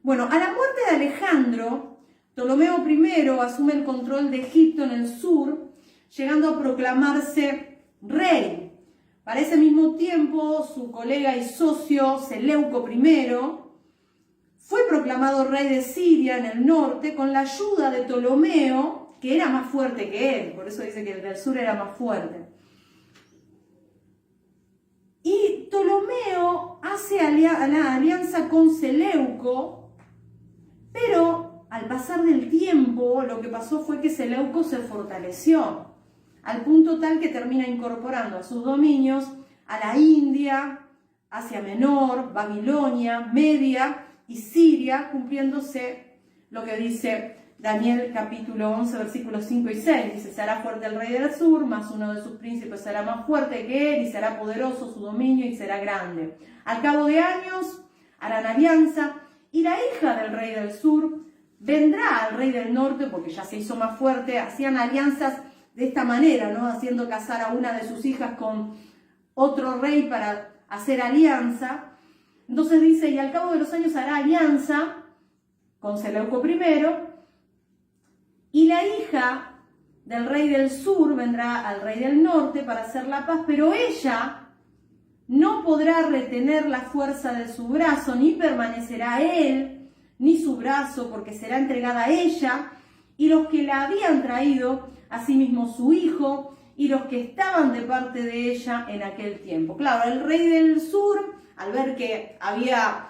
Bueno, a la muerte de Alejandro, Ptolomeo I asume el control de Egipto en el sur, llegando a proclamarse rey. Para ese mismo tiempo, su colega y socio Seleuco I fue proclamado rey de Siria en el norte con la ayuda de Ptolomeo, que era más fuerte que él, por eso dice que el del sur era más fuerte. Y Ptolomeo hace la alianza con Seleuco, pero al pasar del tiempo lo que pasó fue que Seleuco se fortaleció, al punto tal que termina incorporando a sus dominios a la India, Asia Menor, Babilonia, Media y Siria, cumpliéndose lo que dice Daniel capítulo 11, versículos 5 y 6. Dice, se hará fuerte el rey del sur, mas uno de sus príncipes será más fuerte que él y será poderoso su dominio y será grande. Al cabo de años harán alianza y la hija del rey del sur vendrá al rey del norte, porque ya se hizo más fuerte. Hacían alianzas de esta manera, ¿no? Haciendo casar a una de sus hijas con otro rey para hacer alianza. Entonces dice, y al cabo de los años hará alianza con Seleuco I, y la hija del rey del sur vendrá al rey del norte para hacer la paz, pero ella no podrá retener la fuerza de su brazo, ni permanecerá él, ni su brazo, porque será entregada a ella, y los que la habían traído, asimismo su hijo, y los que estaban de parte de ella en aquel tiempo. Claro, el rey del sur, al ver que había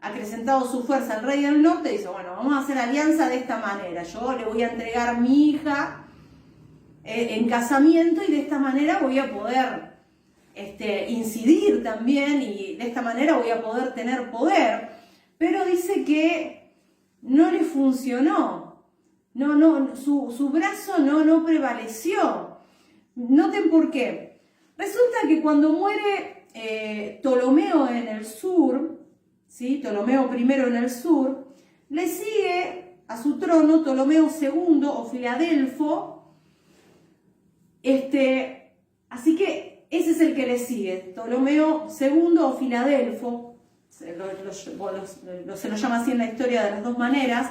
acrecentado su fuerza al rey del norte, dice, bueno, vamos a hacer alianza de esta manera. Yo le voy a entregar mi hija en casamiento y de esta manera voy a poder incidir también y de esta manera voy a poder tener poder. Pero dice que no le funcionó. Su brazo no prevaleció. Noten por qué. Resulta que cuando muere Ptolomeo en el sur, ¿sí? Ptolomeo I en el sur, le sigue a su trono Ptolomeo II o Filadelfo. Así que ese es el que le sigue, Ptolomeo II o Filadelfo, se lo llama así en la historia de las dos maneras.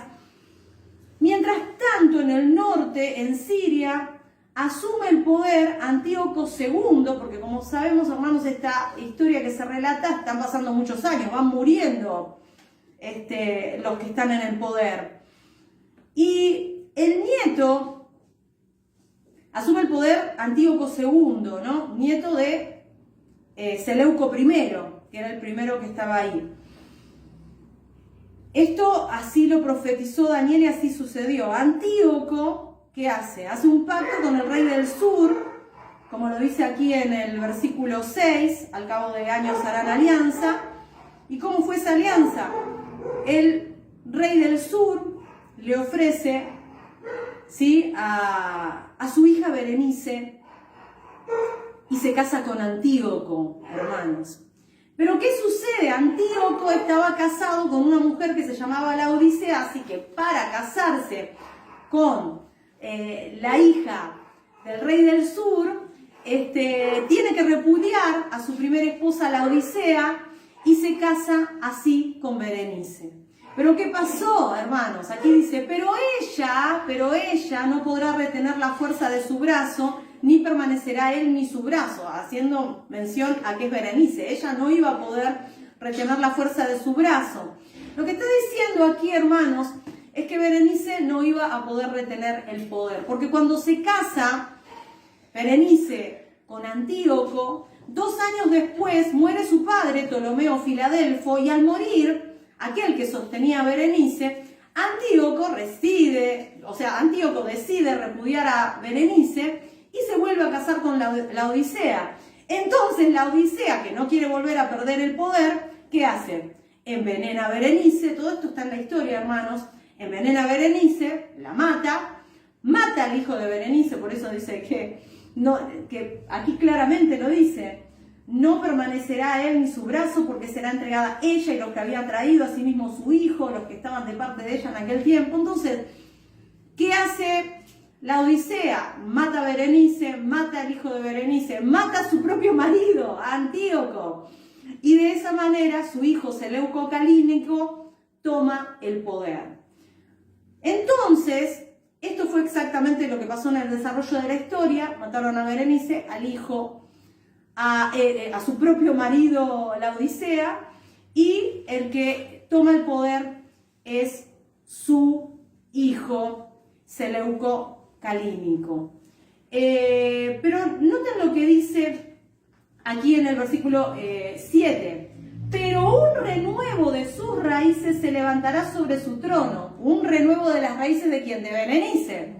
Mientras tanto, en el norte, en Siria, asume el poder Antíoco II, porque como sabemos, hermanos, esta historia que se relata, están pasando muchos años, van muriendo los que están en el poder. Y el nieto asume el poder Antíoco II, ¿no? Nieto de Seleuco I, que era el primero que estaba ahí. Esto así lo profetizó Daniel y así sucedió. Antíoco, ¿qué hace? Hace un pacto con el rey del sur, como lo dice aquí en el versículo 6, al cabo de años harán alianza. ¿Y cómo fue esa alianza? El rey del sur le ofrece, ¿sí?, a su hija Berenice y se casa con Antíoco, hermanos. Pero ¿qué sucede? Antíoco estaba casado con una mujer que se llamaba Laodicea, así que para casarse con la hija del rey del sur, tiene que repudiar a su primera esposa Laodicea y se casa así con Berenice. Pero ¿qué pasó, hermanos? Aquí dice, pero ella no podrá retener la fuerza de su brazo, ni permanecerá él ni su brazo, haciendo mención a que es Berenice. Ella no iba a poder retener la fuerza de su brazo. Lo que está diciendo aquí, hermanos, es que Berenice no iba a poder retener el poder, porque cuando se casa Berenice con Antíoco, 2 años después muere su padre, Ptolomeo Filadelfo, y al morir aquel que sostenía a Berenice, Antíoco decide repudiar a Berenice y se vuelve a casar con Laodicea. Entonces Laodicea, que no quiere volver a perder el poder, ¿qué hace? Envenena a Berenice, todo esto está en la historia, hermanos, envenena a Berenice, la mata al hijo de Berenice, por eso dice que aquí claramente lo dice, no permanecerá él ni su brazo porque será entregada ella y los que había traído, asimismo su hijo, los que estaban de parte de ella en aquel tiempo. Entonces, ¿qué hace Laodicea? Mata a Berenice, mata al hijo de Berenice, mata a su propio marido, a Antíoco. Y de esa manera su hijo Seleuco Calínico toma el poder. Entonces, esto fue exactamente lo que pasó en el desarrollo de la historia. Mataron a Berenice, al hijo, a su propio marido Laodicea, y el que toma el poder es su hijo Seleuco Calínico. Pero noten lo que dice aquí en el versículo 7. Pero un renuevo de sus raíces se levantará sobre su trono. Un renuevo de las raíces de ¿quién? De Berenice.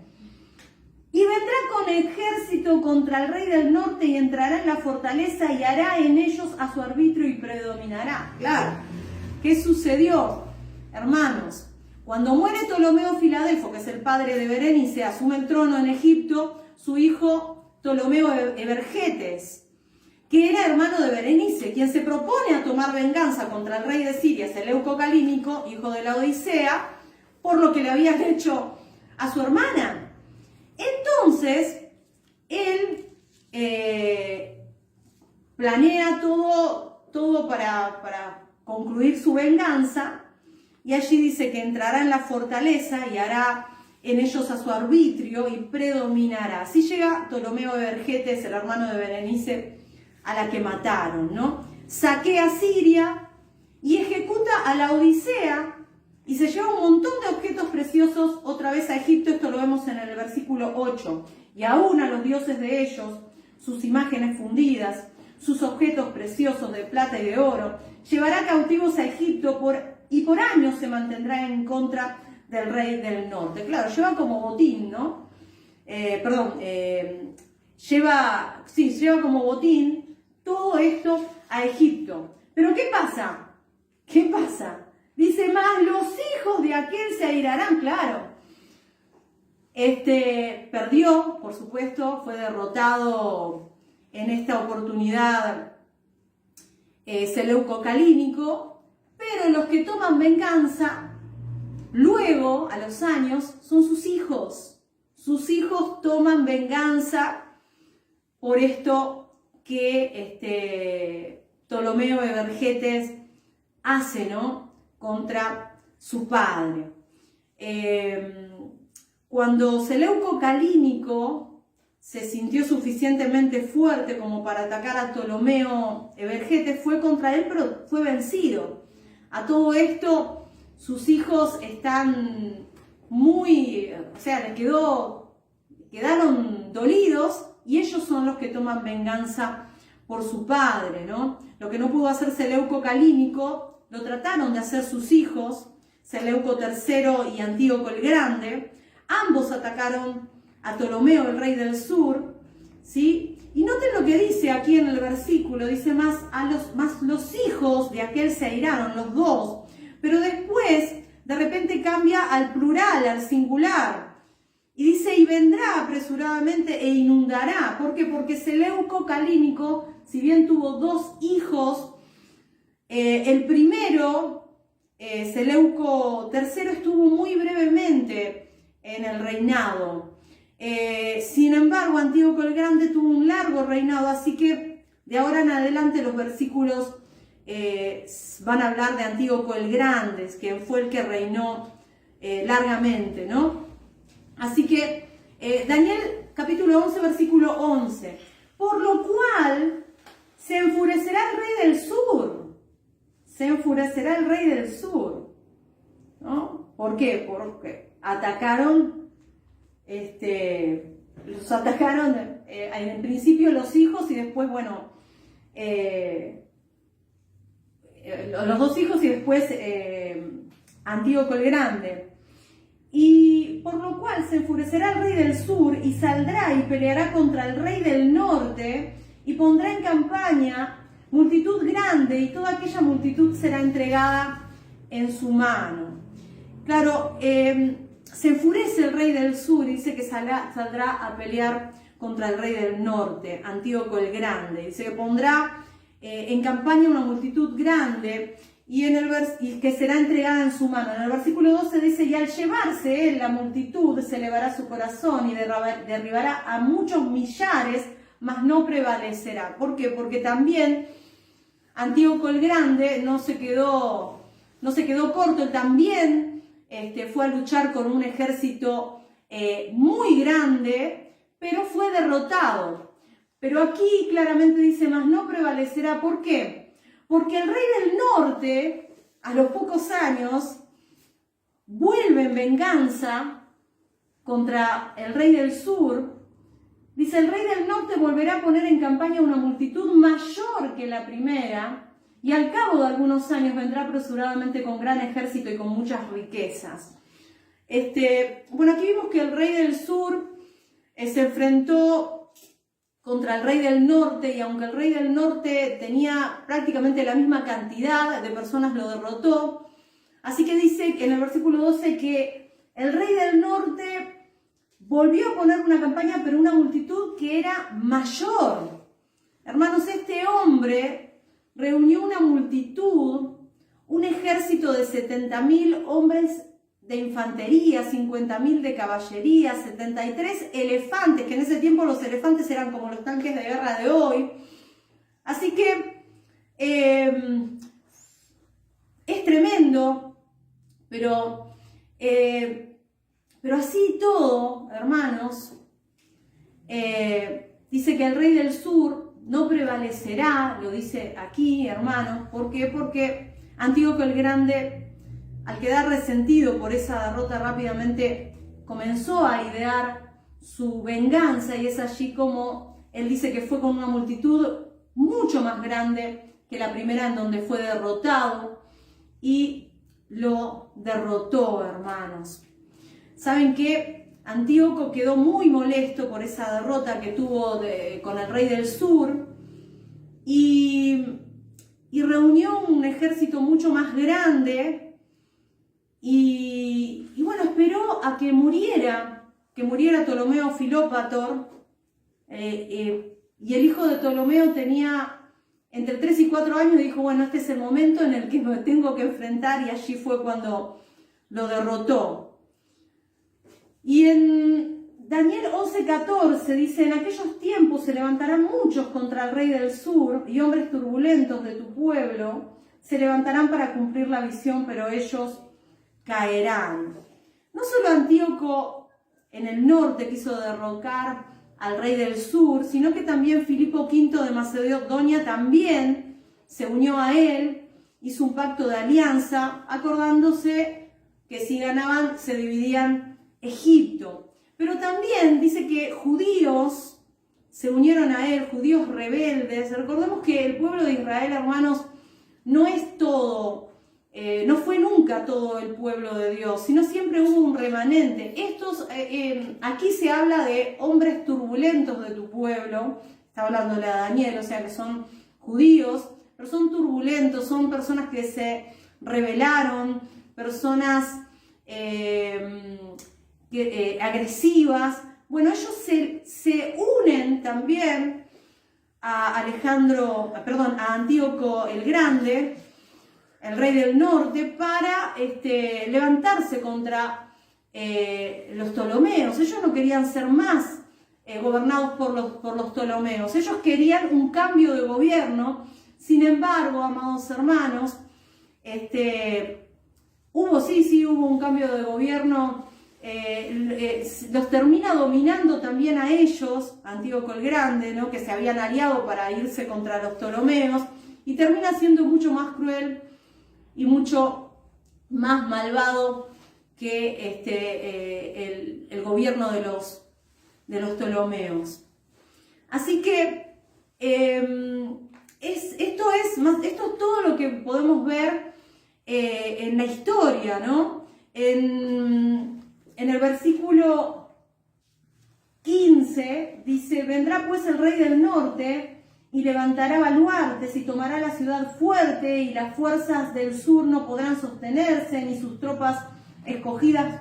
Y vendrá con ejército contra el rey del norte y entrará en la fortaleza y hará en ellos a su arbitrio y predominará. Claro. ¿Qué sucedió, hermanos? Cuando muere Ptolomeo Filadelfo, que es el padre de Berenice, asume el trono en Egipto, su hijo Ptolomeo Evergetes, que era hermano de Berenice, quien se propone a tomar venganza contra el rey de Siria, Seleuco Calínico, hijo de Laodicea, por lo que le habían hecho a su hermana. Entonces, él planea todo para concluir su venganza, y allí dice que entrará en la fortaleza y hará en ellos a su arbitrio y predominará. Así llega Ptolomeo Evergetes, el hermano de Berenice, a la que mataron, ¿no? Saquea Siria y ejecuta a Laodicea y se lleva un montón de objetos preciosos otra vez a Egipto. Esto lo vemos en el versículo 8. Y aún a los dioses de ellos, sus imágenes fundidas, sus objetos preciosos de plata y de oro, llevará cautivos a Egipto y por años se mantendrá en contra del rey del norte. Claro, lleva como botín, ¿no? Lleva como botín todo esto a Egipto. Pero ¿qué pasa? ¿Qué pasa? Dice, más los hijos de aquel se airarán, claro. Perdió, por supuesto, fue derrotado en esta oportunidad Seleuco Calínico, pero los que toman venganza, luego, a los años, son sus hijos. Sus hijos toman venganza por esto que Ptolomeo Evergetes hace, ¿no? Contra su padre. Cuando Seleuco Calínico se sintió suficientemente fuerte como para atacar a Ptolomeo Evergetes, fue contra él, pero fue vencido. A todo esto, sus hijos están quedaron dolidos, y ellos son los que toman venganza por su padre, ¿no? Lo que no pudo hacer Seleuco Calínico, lo trataron de hacer sus hijos, Seleuco III y Antíoco el Grande. Ambos atacaron a Ptolomeo, el rey del sur, ¿sí? Y noten lo que dice aquí en el versículo, dice más los hijos de aquel se airaron, los dos, pero después de repente cambia al plural, al singular, y dice, y vendrá apresuradamente e inundará. ¿Por qué? Porque Seleuco Calínico, si bien tuvo 2 hijos, el primero, Seleuco III, estuvo muy brevemente en el reinado. Sin embargo, Antíoco el Grande tuvo un largo reinado, así que de ahora en adelante los versículos van a hablar de Antíoco el Grande, que fue el que reinó largamente, ¿no? Así que Daniel capítulo 11, versículo 11. Por lo cual se enfurecerá el rey del sur. Se enfurecerá el rey del sur, ¿no? ¿Por qué? Porque atacaron, los atacaron en principio los hijos y después, bueno, los dos hijos y después Antíoco el Grande. Y por lo cual se enfurecerá el rey del sur y saldrá y peleará contra el rey del norte y pondrá en campaña multitud grande y toda aquella multitud será entregada en su mano. Claro, se enfurece el rey del sur y dice que saldrá a pelear contra el rey del norte, Antíoco el Grande. Dice que pondrá en campaña una multitud grande y que será entregada en su mano. En el versículo 12 dice, y al llevarse él la multitud se elevará su corazón y derribará a muchos millares, mas no prevalecerá. ¿Por qué? Porque también Antíoco el Grande no se quedó corto, él también fue a luchar con un ejército muy grande, pero fue derrotado. Pero aquí claramente dice, mas no prevalecerá. ¿Por qué? Porque el rey del norte, a los pocos años, vuelve en venganza contra el rey del sur. Dice, el rey del norte volverá a poner en campaña una multitud mayor que la primera, y al cabo de algunos años vendrá apresuradamente con gran ejército y con muchas riquezas. Bueno, aquí vimos que el rey del sur se enfrentó contra el rey del norte, y aunque el rey del norte tenía prácticamente la misma cantidad de personas, lo derrotó. Así que dice en el versículo 12 que el rey del norte volvió a poner una campaña, pero una multitud que era mayor. Hermanos, este hombre reunió una multitud, un ejército de 70.000 hombres de infantería, 50.000 de caballería, 73 elefantes, que en ese tiempo los elefantes eran como los tanques de guerra de hoy. Así que es tremendo, pero así todo, hermanos, dice que el rey del sur no prevalecerá, lo dice aquí, hermanos. ¿Por qué? Porque Antíoco el Grande, al quedar resentido por esa derrota, rápidamente comenzó a idear su venganza, y es allí como él dice que fue con una multitud mucho más grande que la primera, en donde fue derrotado, y lo derrotó, hermanos. ¿Saben qué? Antíoco quedó muy molesto por esa derrota que tuvo con el rey del sur y reunió un ejército mucho más grande. Y bueno, esperó a que muriera Ptolomeo Filópator, y el hijo de Ptolomeo tenía entre 3 y 4 años, y dijo, bueno, este es el momento en el que me tengo que enfrentar, y allí fue cuando lo derrotó. Y en Daniel 11:14 dice, en aquellos tiempos se levantarán muchos contra el rey del sur, y hombres turbulentos de tu pueblo se levantarán para cumplir la visión, pero ellos caerán. No solo Antíoco en el norte quiso derrocar al rey del sur, sino que también Filipo V de Macedonia también se unió a él, hizo un pacto de alianza, acordándose que si ganaban se dividían Egipto. Pero también dice que judíos se unieron a él, judíos rebeldes. Recordemos que el pueblo de Israel, hermanos, no es todo. No fue nunca todo el pueblo de Dios, sino siempre hubo un remanente. Aquí se habla de hombres turbulentos de tu pueblo, está hablándole a Daniel, o sea que son judíos, pero son turbulentos, son personas que se rebelaron, personas agresivas. Bueno, ellos se unen también a Antíoco el Grande, el rey del norte, para levantarse contra los Ptolomeos. Ellos no querían ser más gobernados por los Ptolomeos. Ellos querían un cambio de gobierno. Sin embargo, amados hermanos, hubo un cambio de gobierno. Los termina dominando también a ellos, Antíoco el Grande, ¿no? Que se habían aliado para irse contra los Ptolomeos, y termina siendo mucho más cruel y mucho más malvado que el gobierno de los Ptolomeos. Así que esto es todo lo que podemos ver en la historia, ¿no? En el versículo 15 dice: vendrá pues el rey del norte y levantará baluartes y tomará la ciudad fuerte, y las fuerzas del sur no podrán sostenerse, ni sus tropas escogidas,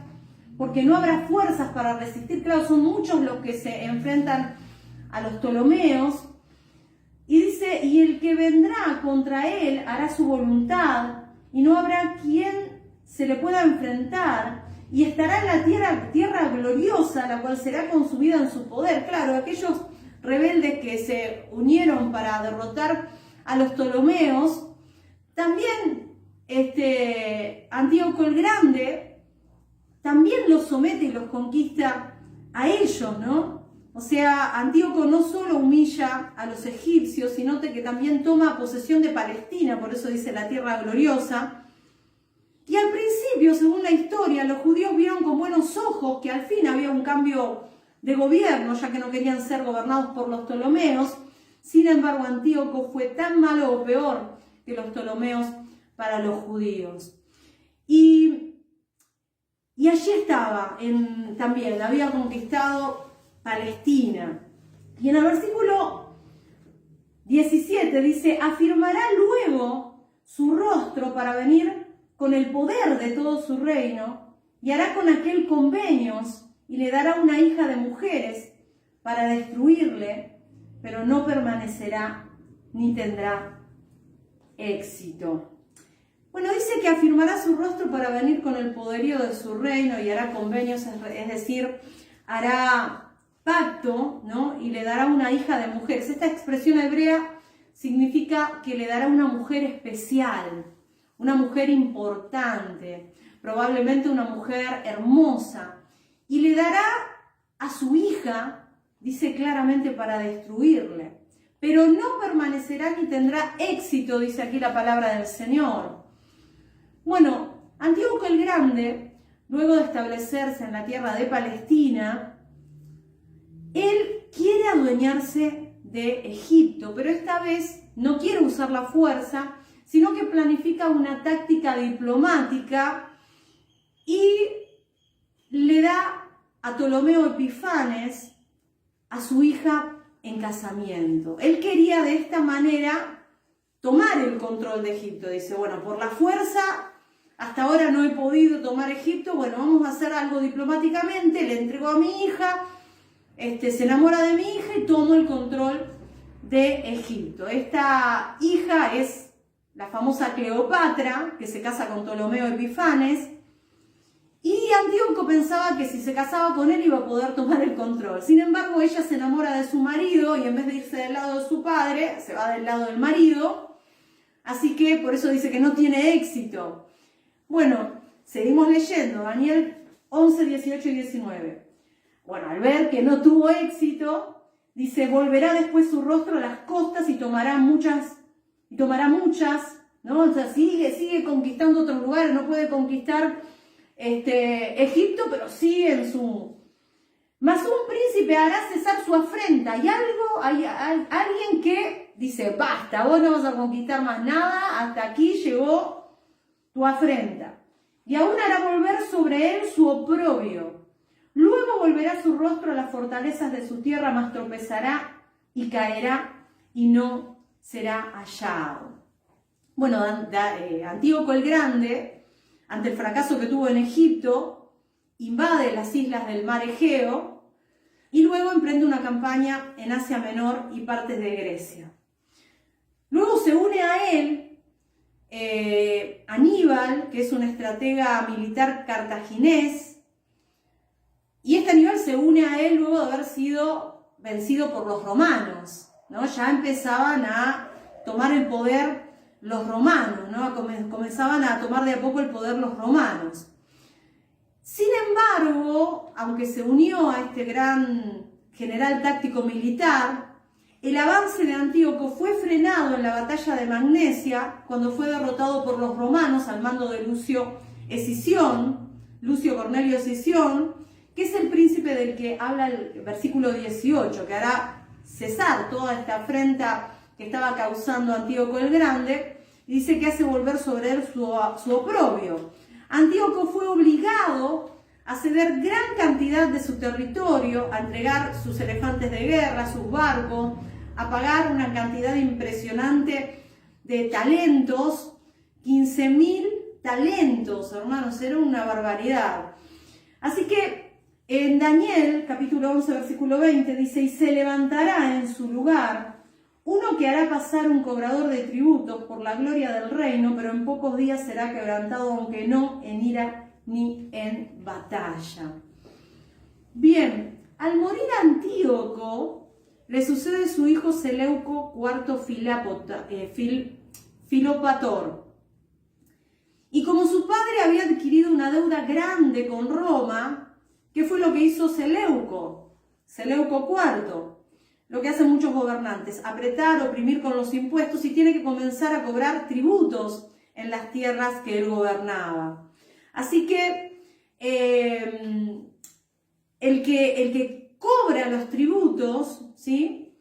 porque no habrá fuerzas para resistir. Claro, son muchos los que se enfrentan a los Ptolomeos. Y dice: y el que vendrá contra él hará su voluntad, y no habrá quien se le pueda enfrentar, y estará en la tierra gloriosa, la cual será consumida en su poder. Claro, aquellos rebeldes que se unieron para derrotar a los Ptolomeos, también Antíoco el Grande también los somete y los conquista a ellos, ¿no? O sea, Antíoco no solo humilla a los egipcios, sino que también toma posesión de Palestina, por eso dice la tierra gloriosa. Y al principio, según la historia, los judíos vieron con buenos ojos que al fin había un cambio de gobierno, ya que no querían ser gobernados por los Ptolomeos. Sin embargo, Antíoco fue tan malo o peor que los Ptolomeos para los judíos. Y allí estaba, también había conquistado Palestina. Y en el versículo 17 dice: afirmará luego su rostro para venir con el poder de todo su reino, y hará con aquel convenios, y le dará una hija de mujeres para destruirle, pero no permanecerá ni tendrá éxito. Bueno, dice que afirmará su rostro para venir con el poderío de su reino, y hará convenios, es decir, hará pacto, ¿no? Y le dará una hija de mujeres. Esta expresión hebrea significa que le dará una mujer especial, una mujer importante, probablemente una mujer hermosa, y le dará a su hija, dice claramente, para destruirle, pero no permanecerá ni tendrá éxito, dice aquí la palabra del Señor. Bueno, Antíoco el Grande, luego de establecerse en la tierra de Palestina, él quiere adueñarse de Egipto, pero esta vez no quiere usar la fuerza, sino que planifica una táctica diplomática y le da a Ptolomeo Epifanes a su hija en casamiento. Él quería de esta manera tomar el control de Egipto. Dice: bueno, por la fuerza hasta ahora no he podido tomar Egipto, bueno, vamos a hacer algo diplomáticamente, le entrego a mi hija, se enamora de mi hija y tomo el control de Egipto. Esta hija es la famosa Cleopatra, que se casa con Ptolomeo Epifanes, y Antíoco pensaba que si se casaba con él iba a poder tomar el control. Sin embargo, ella se enamora de su marido, y en vez de irse del lado de su padre, se va del lado del marido, así que por eso dice que no tiene éxito. Bueno, seguimos leyendo, Daniel 11, 18 y 19. Bueno, al ver que no tuvo éxito, dice: volverá después su rostro a las costas y tomará muchas, ¿no? O sea, sigue conquistando otros lugares, no puede conquistar Egipto, pero sigue en su... Mas un príncipe hará cesar su afrenta, y hay alguien que dice: basta, vos no vas a conquistar más nada, hasta aquí llegó tu afrenta, y aún hará volver sobre él su oprobio. Luego volverá su rostro a las fortalezas de su tierra, mas tropezará y caerá, y no será hallado. Bueno, Antíoco el Grande, ante el fracaso que tuvo en Egipto, invade las islas del mar Egeo y luego emprende una campaña en Asia Menor y partes de Grecia. Luego se une a él Aníbal, que es un estratega militar cartaginés, Y este Aníbal se une a él luego de haber sido vencido por los romanos, ¿no? Ya empezaban a tomar el poder los romanos, ¿no? Comenzaban a tomar de a poco el poder los romanos. Sin embargo, aunque se unió a este gran general táctico militar, el avance de Antíoco fue frenado en la batalla de Magnesia cuando fue derrotado por los romanos al mando de Lucio Cornelio Escipión, que es el príncipe del que habla el versículo 18, que hará cesar toda esta afrenta que estaba causando Antíoco el Grande, y dice que hace volver sobre él su oprobio. Antíoco fue obligado a ceder gran cantidad de su territorio, a entregar sus elefantes de guerra, sus barcos, a pagar una cantidad impresionante de talentos, 15.000 talentos, hermanos, era una barbaridad. Así que en Daniel, capítulo 11, versículo 20, dice, y se levantará en su lugar uno que hará pasar un cobrador de tributos por la gloria del reino, pero en pocos días será quebrantado, aunque no en ira ni en batalla. Bien, al morir Antíoco, le sucede su hijo Seleuco IV Filopator. Y como su padre había adquirido una deuda grande con Roma, ¿qué fue lo que hizo Seleuco IV? Lo que hacen muchos gobernantes, apretar, oprimir con los impuestos, y tiene que comenzar a cobrar tributos en las tierras que él gobernaba. Así que el que cobra los tributos, ¿sí?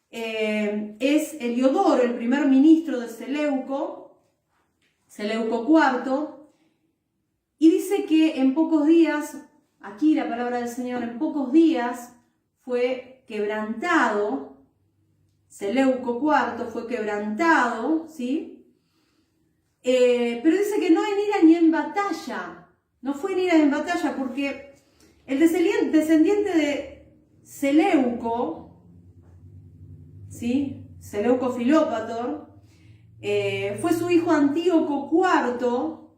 Es Heliodoro, el primer ministro de Seleuco IV, y dice que en pocos días, aquí la palabra del Señor, en pocos días fue quebrantado, Seleuco IV fue quebrantado, ¿sí? Pero dice que no en ira ni en batalla, no fue en ira ni en batalla, porque el descendiente de Seleuco, ¿sí? Seleuco Filopator, fue su hijo Antíoco IV,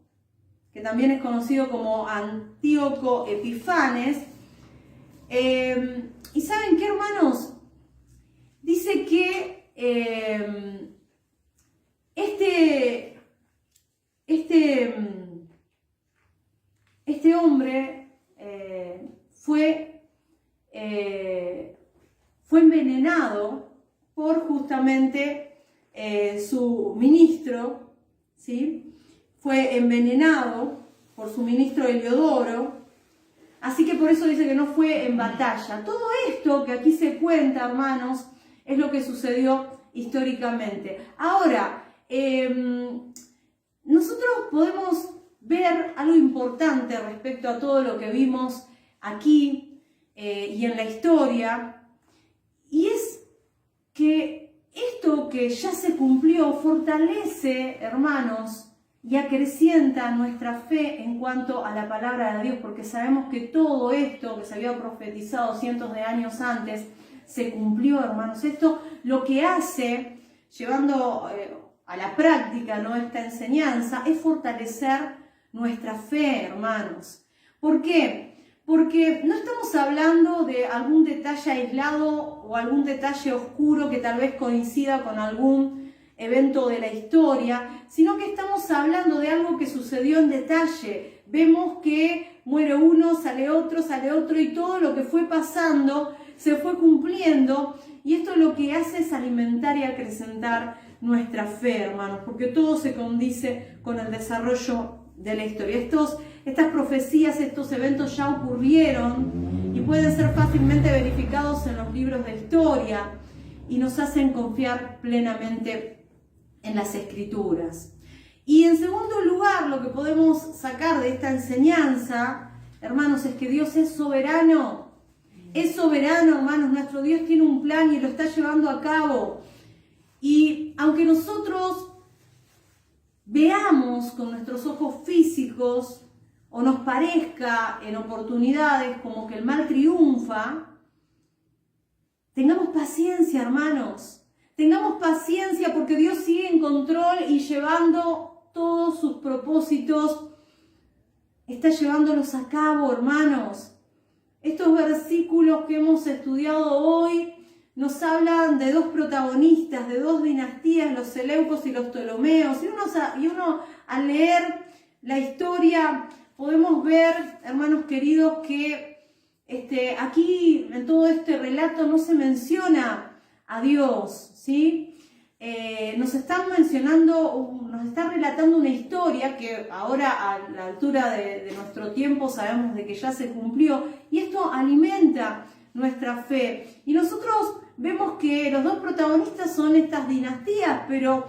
que también es conocido como Antíoco Epifanes. ¿Y saben qué, hermanos? Dice que este hombre fue envenenado por justamente su ministro, ¿sí? Fue envenenado por su ministro Heliodoro. Así que por eso dice que no fue en batalla. Todo esto que aquí se cuenta, hermanos, es lo que sucedió históricamente. Ahora, nosotros podemos ver algo importante respecto a todo lo que vimos aquí y en la historia, y es que esto que ya se cumplió fortalece, hermanos, y acrecienta nuestra fe en cuanto a la palabra de Dios, porque sabemos que todo esto que se había profetizado cientos de años antes se cumplió, hermanos. Esto lo que hace, llevando a la práctica, ¿no?, esta enseñanza, es fortalecer nuestra fe, hermanos. ¿Por qué? Porque no estamos hablando de algún detalle aislado o algún detalle oscuro que tal vez coincida con algún evento de la historia, sino que estamos hablando de algo que sucedió en detalle. Vemos que muere uno, sale otro, y todo lo que fue pasando se fue cumpliendo, y esto lo que hace es alimentar y acrecentar nuestra fe, hermanos, porque todo se condice con el desarrollo de la historia. Estas profecías, estos eventos ya ocurrieron y pueden ser fácilmente verificados en los libros de historia y nos hacen confiar plenamente en las Escrituras. Y en segundo lugar, lo que podemos sacar de esta enseñanza, hermanos, es que Dios es soberano. Es soberano, hermanos. Nuestro Dios tiene un plan y lo está llevando a cabo. Y aunque nosotros veamos con nuestros ojos físicos o nos parezca en oportunidades como que el mal triunfa, tengamos paciencia, hermanos. Tengamos paciencia, porque Dios sigue en control y llevando todos sus propósitos, está llevándolos a cabo, hermanos. Estos versículos que hemos estudiado hoy nos hablan de dos protagonistas, de dos dinastías, los Seleucos y los Ptolomeos. Y uno al leer la historia podemos ver, hermanos queridos, que aquí en todo este relato no se menciona a Dios, ¿sí? Nos están relatando una historia que ahora a la altura de nuestro tiempo sabemos de que ya se cumplió, y esto alimenta nuestra fe. Y nosotros vemos que los dos protagonistas son estas dinastías, pero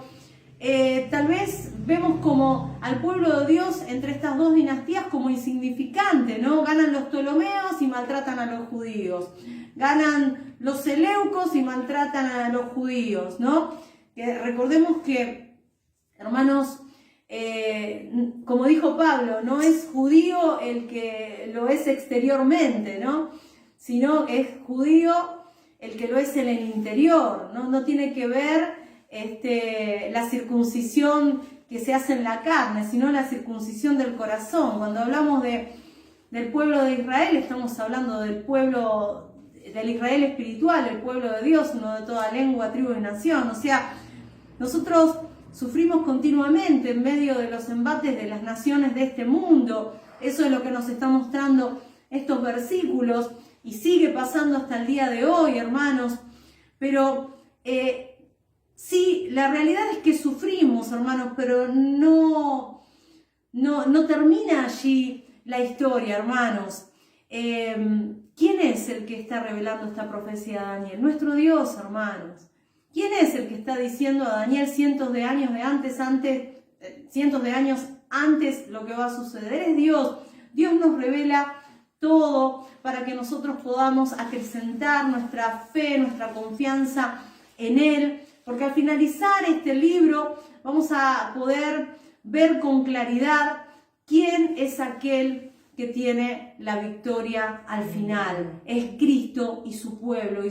tal vez vemos como al pueblo de Dios entre estas dos dinastías como insignificante, ¿no? Ganan los Ptolomeos y maltratan a los judíos. Ganan los Seleucos y maltratan a los judíos, ¿no? Recordemos que, hermanos, como dijo Pablo, no es judío el que lo es exteriormente, ¿no? Sino es judío el que lo es en el interior, ¿no? No tiene que ver la circuncisión que se hace en la carne, sino la circuncisión del corazón. Cuando hablamos del pueblo de Israel, estamos hablando del pueblo, del Israel espiritual, el pueblo de Dios, uno de toda lengua, tribu y nación. O sea, nosotros sufrimos continuamente en medio de los embates de las naciones de este mundo. Eso es lo que nos están mostrando estos versículos, y sigue pasando hasta el día de hoy, hermanos. Pero sí, la realidad es que sufrimos, hermanos, pero no termina allí la historia, hermanos. ¿Quién es el que está revelando esta profecía a Daniel? Nuestro Dios, hermanos. ¿Quién es el que está diciendo a Daniel cientos de años antes lo que va a suceder? Es Dios. Dios nos revela todo para que nosotros podamos acrecentar nuestra fe, nuestra confianza en Él, porque al finalizar este libro vamos a poder ver con claridad quién es aquel que tiene la victoria al final. Es Cristo y su pueblo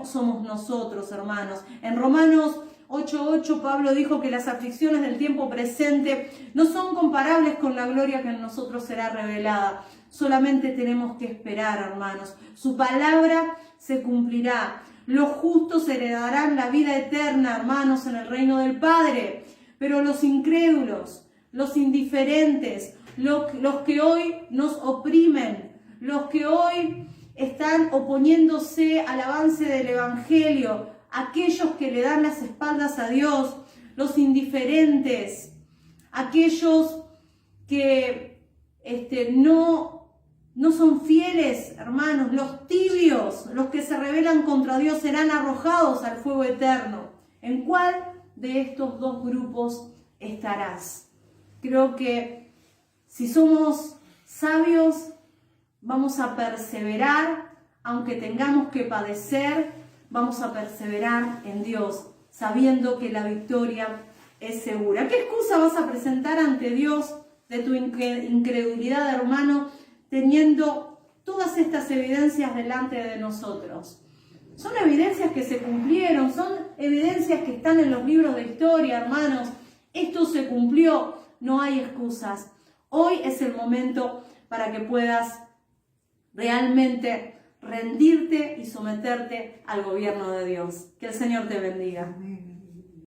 somos nosotros, hermanos. En Romanos 8:8 Pablo dijo que las aflicciones del tiempo presente no son comparables con la gloria que en nosotros será revelada. Solamente tenemos que esperar, hermanos. Su palabra se cumplirá. Los justos heredarán la vida eterna, hermanos, en el reino del Padre. Pero los incrédulos, los indiferentes, los que hoy nos oprimen, los que hoy están oponiéndose al avance del Evangelio, aquellos que le dan las espaldas a Dios, los indiferentes, aquellos que no son fieles, hermanos, los tibios, los que se rebelan contra Dios serán arrojados al fuego eterno. ¿En cuál de estos dos grupos estarás? Creo que si somos sabios, vamos a perseverar, aunque tengamos que padecer, vamos a perseverar en Dios, sabiendo que la victoria es segura. ¿Qué excusa vas a presentar ante Dios de tu incredulidad, hermano, teniendo todas estas evidencias delante de nosotros? Son evidencias que se cumplieron, son evidencias que están en los libros de historia, hermanos. Esto se cumplió, no hay excusas. Hoy es el momento para que puedas realmente rendirte y someterte al gobierno de Dios. Que el Señor te bendiga.